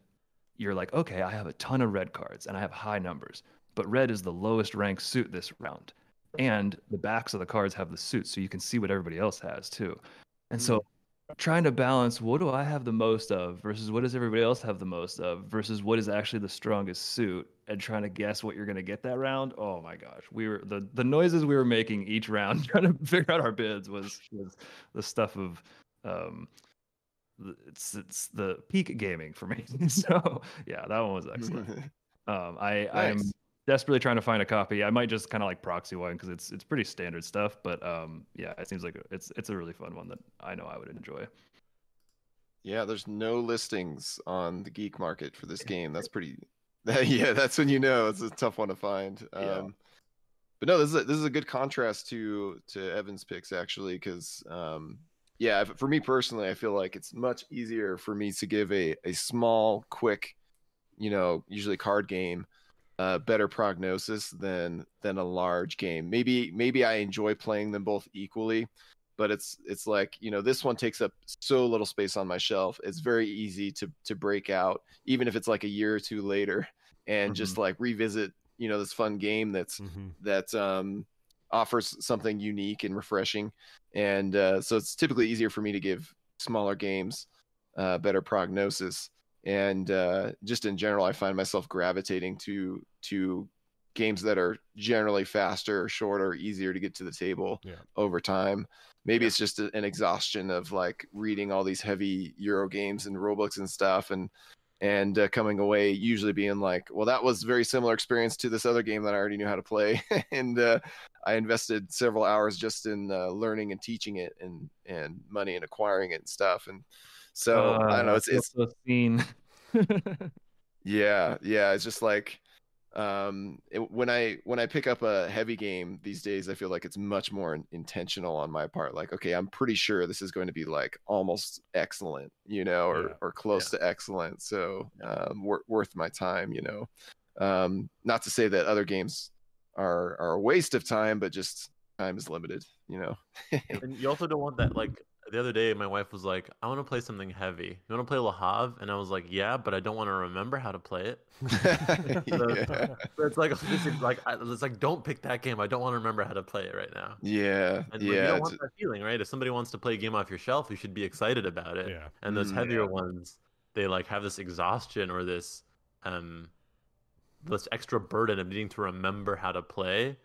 you're like, okay, I have a ton of red cards and I have high numbers, but red is the lowest ranked suit this round. And the backs of the cards have the suits, so you can see what everybody else has too. And so trying to balance, what do I have the most of versus what does everybody else have the most of versus what is actually the strongest suit, and trying to guess what you're going to get that round. Oh my gosh, we were the noises we were making each round trying to figure out our bids was the stuff of it's the peak gaming for me. So yeah, that one was excellent. I'm desperately trying to find a copy. I might just kind of like proxy one because it's pretty standard stuff, but yeah, it seems like it's a really fun one that I know I would enjoy. Yeah, there's no listings on the geek market for this game. That's pretty. Yeah, that's when you know it's a tough one to find. Yeah. But no, this is a good contrast to Evan's picks, actually, because yeah, for me personally, I feel like it's much easier for me to give a small, quick, you know, usually card game, better prognosis than a large game. Maybe I enjoy playing them both equally, but it's like, you know, this one takes up so little space on my shelf. It's very easy to break out, even if it's like a year or two later, and just like revisit, you know, this fun game that offers something unique and refreshing. And so it's typically easier for me to give smaller games better prognosis. And just in general, I find myself gravitating to games that are generally faster, shorter, easier to get to the table Yeah. over time. Maybe it's just an exhaustion of like reading all these heavy Euro games and rulebooks and stuff, and coming away usually being like, well, that was a very similar experience to this other game that I already knew how to play, and I invested several hours just in learning and teaching it, and money and acquiring it and stuff. And so I don't know. It's so seen. yeah, it's just like when I pick up a heavy game these days, I feel like it's much more intentional on my part. Like, okay, I'm pretty sure this is going to be like almost excellent, or close to excellent. So worth my time, not to say that other games are a waste of time, but just time is limited, And you also don't want that. Like the other day, my wife was like, "I want to play something heavy. You want to play Le Havre?" And I was like, "Yeah, but I don't want to remember how to play it." So it's like don't pick that game. I don't want to remember how to play it right now. Yeah, and you don't want that feeling, right? If somebody wants to play a game off your shelf, you should be excited about it. Yeah. And those heavier ones, they like have this exhaustion or this extra burden of needing to remember how to play.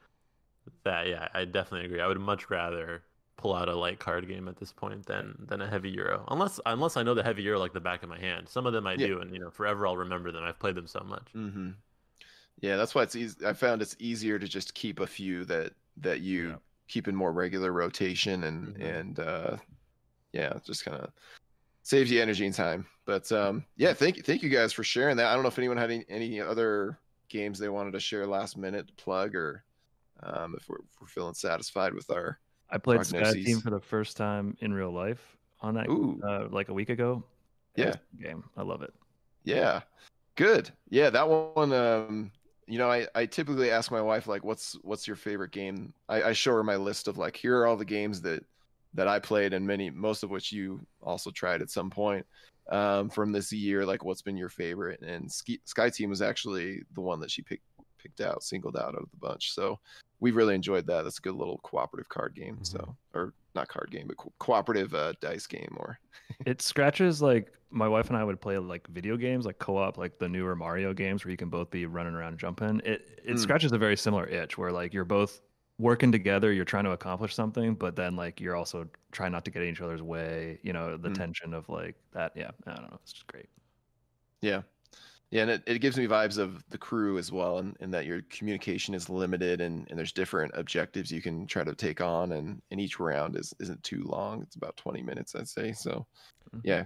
That I definitely agree. I would much rather pull out a light card game at this point than a heavy Euro, unless I know the heavy Euro like the back of my hand. Some of them I do, and forever I'll remember them. I've played them so much. Mm-hmm. Yeah, that's why it's easy. I found it's easier to just keep a few that you keep in more regular rotation, and just kind of saves you energy and time. But thank you guys for sharing that. I don't know if anyone had any other games they wanted to share last minute to plug, or if we're feeling satisfied with our. I played Sky Team for the first time in real life on that like a week ago. Game. I love it. Yeah, good. Yeah, that one. I typically ask my wife like, what's your favorite game? I show her my list of like, here are all the games that I played, and most of which you also tried at some point from this year. Like, what's been your favorite? And Sky Team was actually the one that she singled out of the bunch. So we really enjoyed that. That's a good little cooperative card game. Mm-hmm. So, or not card game, but cooperative dice game. Or it scratches like my wife and I would play like video games, like co-op, like the newer Mario games where you can both be running around jumping. It scratches a very similar itch where like you're both working together, you're trying to accomplish something, but then like you're also trying not to get in each other's way. The tension of like that. Yeah, I don't know. It's just great. Yeah. Yeah, and it gives me vibes of The Crew as well, and that your communication is limited, and there's different objectives you can try to take on, and each round isn't too long. It's about 20 minutes, I'd say. So, yeah.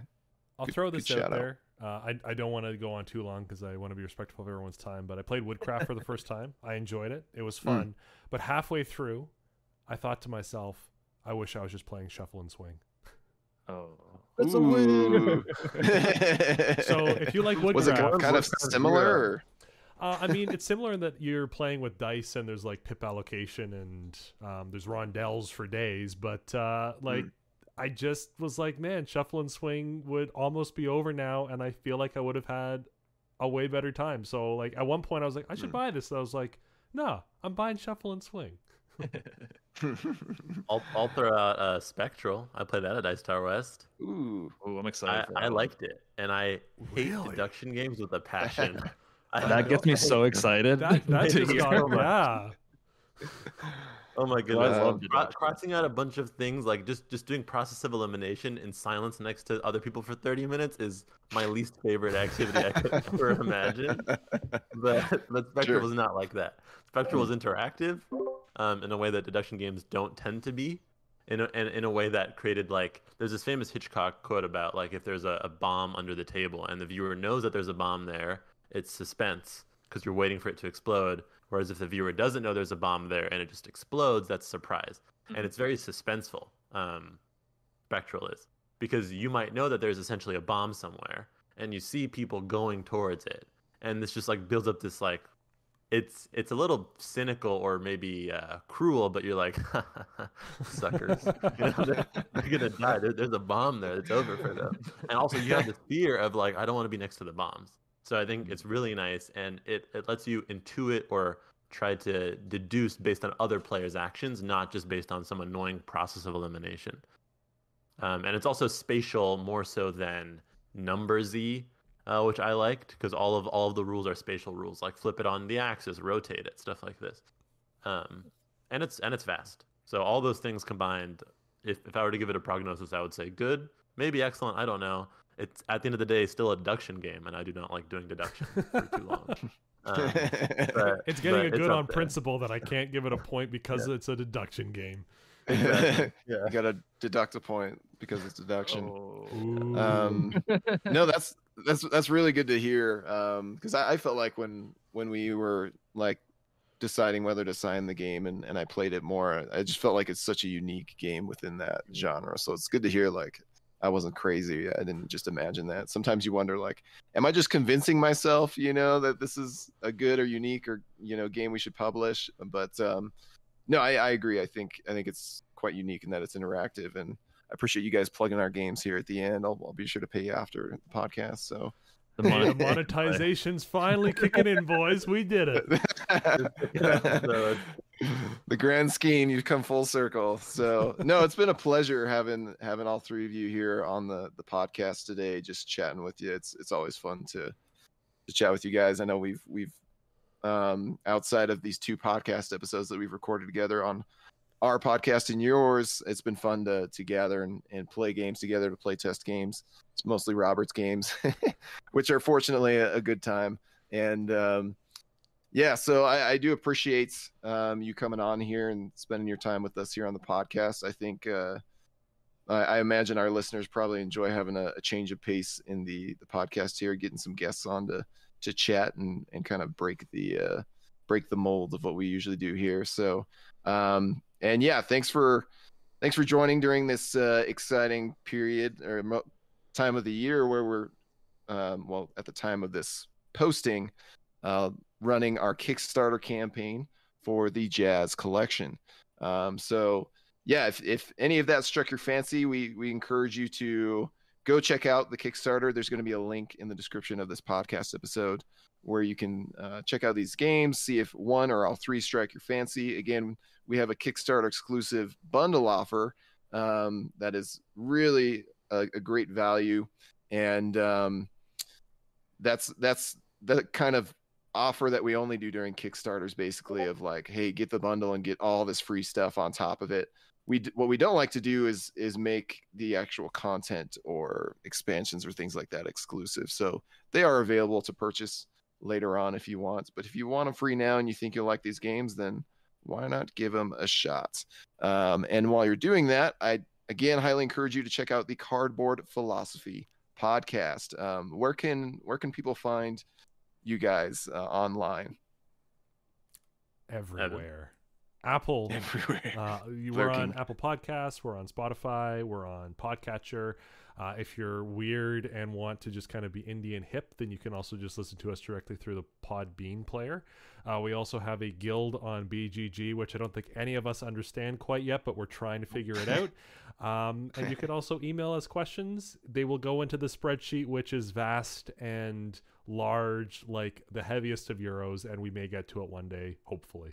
I'll throw this out there. I don't want to go on too long because I want to be respectful of everyone's time, but I played Woodcraft for the first time. I enjoyed it. It was fun. But halfway through, I thought to myself, I wish I was just playing Shuffle and Swing. Oh, that's a win. So if you like Woodcraft, was it kind of similar? I mean, it's similar in that you're playing with dice, and there's like pip allocation, and there's rondelles for days. But I just was like, man, Shuffle and Swing would almost be over now, and I feel like I would have had a way better time. So like at one point, I was like, I should buy this. And I was like, no, I'm buying Shuffle and Swing. I'll throw out Spectral. I played that at Dice Tower West. Ooh, I'm excited. I liked it, and I hate deduction games with a passion. That gets me so excited. That just got, Oh my goodness! I love crossing out a bunch of things, like just doing process of elimination in silence next to other people for 30 minutes is my least favorite activity I could ever imagine. But Spectral was not like that. Spectral was interactive in a way that deduction games don't tend to be. In a way that created like, there's this famous Hitchcock quote about like, if there's a bomb under the table and the viewer knows that there's a bomb there, it's suspense because you're waiting for it to explode. Whereas if the viewer doesn't know there's a bomb there and it just explodes, that's surprise. And it's very suspenseful. Spectral is, because you might know that there's essentially a bomb somewhere and you see people going towards it. And this just like builds up this like, it's a little cynical or maybe cruel, but you're like, suckers, they're gonna die. There's a bomb there. It's over for them. And also you have the fear of like, I don't want to be next to the bombs. So I think it's really nice, and it lets you intuit or try to deduce based on other players' actions, not just based on some annoying process of elimination. And it's also spatial more so than numbersy. which I liked because all of the rules are spatial rules, like flip it on the axis, rotate it, stuff like this. And it's fast. So all those things combined, if I were to give it a prognosis, I would say good, maybe excellent. I don't know. It's at the end of the day still a deduction game, and I do not like doing deduction for too long. It's getting a good up on there. principle that I can't give it a point because it's a deduction game. Exactly. You got to deduct a point because it's deduction. Ooh. No, that's really good to hear. Because I felt like when we were like deciding whether to sign the game and I played it more, I just felt like it's such a unique game within that genre. So it's good to hear like I wasn't crazy. I didn't just imagine that. Sometimes you wonder like, am I just convincing myself, that this is a good or unique or game we should publish? But no, I agree. I think it's quite unique in that it's interactive, and I appreciate you guys plugging our games here at the end. I'll be sure to pay you after the podcast. So The monetization's finally kicking in, boys. We did it. The grand scheme, you've come full circle. So no, it's been a pleasure having all three of you here on the podcast today, just chatting with you. It's always fun to chat with you guys. I know we've outside of these 2 podcast episodes that we've recorded together on our podcast and yours, it's been fun to gather and play games together, to play test games. It's mostly Robert's games, which are fortunately a good time. And so I do appreciate you coming on here and spending your time with us here on the podcast. I think I imagine our listeners probably enjoy having a change of pace in the podcast here, getting some guests on to chat and kind of break the mold of what we usually do here. So and yeah, thanks for joining during this exciting period or time of the year where we're at the time of this posting, running our Kickstarter campaign for the Jazz collection. So yeah, if any of that struck your fancy, we encourage you to go check out the Kickstarter. There's going to be a link in the description of this podcast episode where you can check out these games, see if 1 or all 3 strike your fancy. Again, we have a Kickstarter exclusive bundle offer that is really a great value. And that's the kind of offer that we only do during Kickstarters, basically, of like, hey, get the bundle and get all this free stuff on top of it. What we don't like to do is make the actual content or expansions or things like that exclusive. So they are available to purchase later on if you want. But if you want them free now and you think you'll like these games, then why not give them a shot? And while you're doing that, I again highly encourage you to check out the Cardboard Philosophy podcast. Where can people find you guys online? Everywhere. Apple. Everywhere. We're on Apple Podcasts. We're on Spotify. We're on Podcatcher. If you're weird and want to just kind of be indie and hip, then you can also just listen to us directly through the Podbean player. We also have a guild on BGG, which I don't think any of us understand quite yet, but we're trying to figure it out. And you can also email us questions. They will go into the spreadsheet, which is vast and large, like the heaviest of euros, and we may get to it one day, hopefully.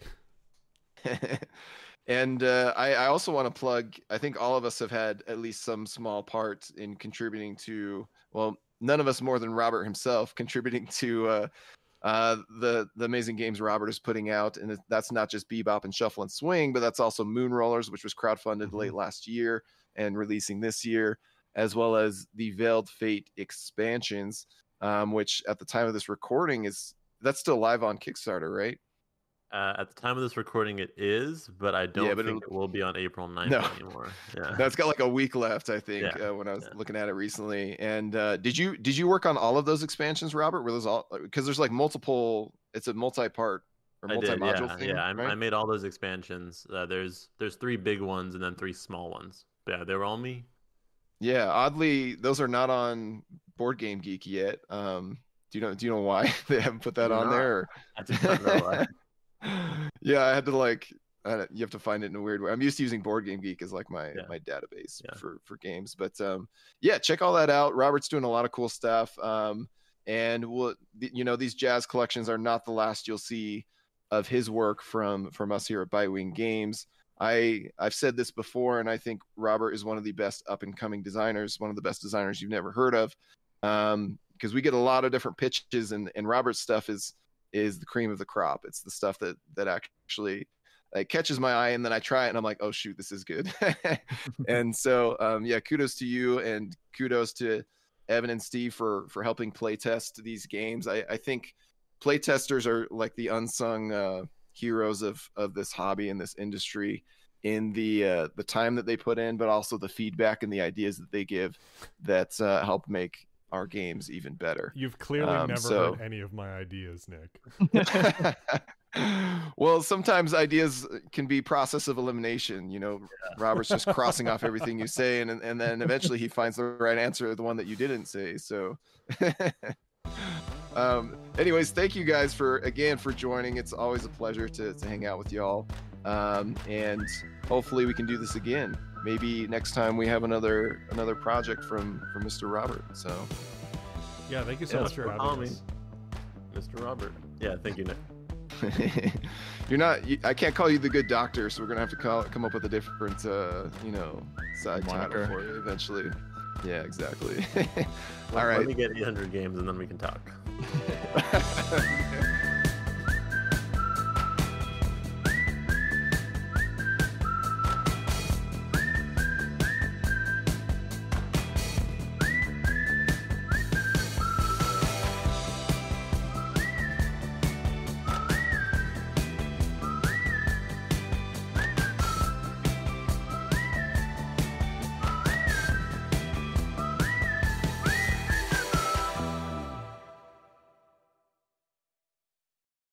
And I also want to plug, I think all of us have had at least some small part in contributing to, well, none of us more than Robert himself, contributing to the amazing games Robert is putting out. And that's not just Bebop and Shuffle and Swing, but that's also Moon Rollers, which was crowdfunded late last year and releasing this year, as well as the Veiled Fate expansions, which at the time of this recording that's still live on Kickstarter, right? At the time of this recording, it is, but I don't think it will be on April 9th anymore. Yeah, that's got like a week left, I think, when I was looking at it recently. And did you work on all of those expansions, Robert? Were those all, because there's like multiple? It's a multi-part or multi-module thing. Yeah, right? I made all those expansions. There's 3 big ones and then 3 small ones. But yeah, they were all me. Yeah, oddly, those are not on Board Game Geek yet. Do you know why they haven't put that on there? Or... I just don't know why. Yeah, I had to you have to find it in a weird way. I'm used to using Board Game Geek as like my database for games, but check all that out. Robert's doing a lot of cool stuff, and these Jazz collections are not the last you'll see of his work from us here at Bitewing Games. I've said this before, and I think Robert is one of the best up and coming designers, one of the best designers you've never heard of. because we get a lot of different pitches, and Robert's stuff is the cream of the crop. It's the stuff that actually like catches my eye, and then I try it and I'm like, oh shoot, this is good. And so yeah, kudos to you, and kudos to Evan and Steve for helping play test these games. I think play testers are like the unsung heroes of this hobby and this industry, in the time that they put in, but also the feedback and the ideas that they give that help make our games even better. You've clearly never heard any of my ideas, Nick. Well, sometimes ideas can be process of elimination. You know, Robert's just crossing off everything you say, and then eventually he finds the right answer, the one that you didn't say. So anyways, thank you guys for joining. It's always a pleasure to hang out with y'all. And hopefully we can do this again. Maybe next time we have another project from Mr. Robert. So yeah, thank you so much for having me, Mr. Robert. Yeah, thank you, Nick. I can't call you the good doctor, so we're gonna have to come up with a different side title for you eventually. Yeah, exactly. All right, let me get 800 games and then we can talk.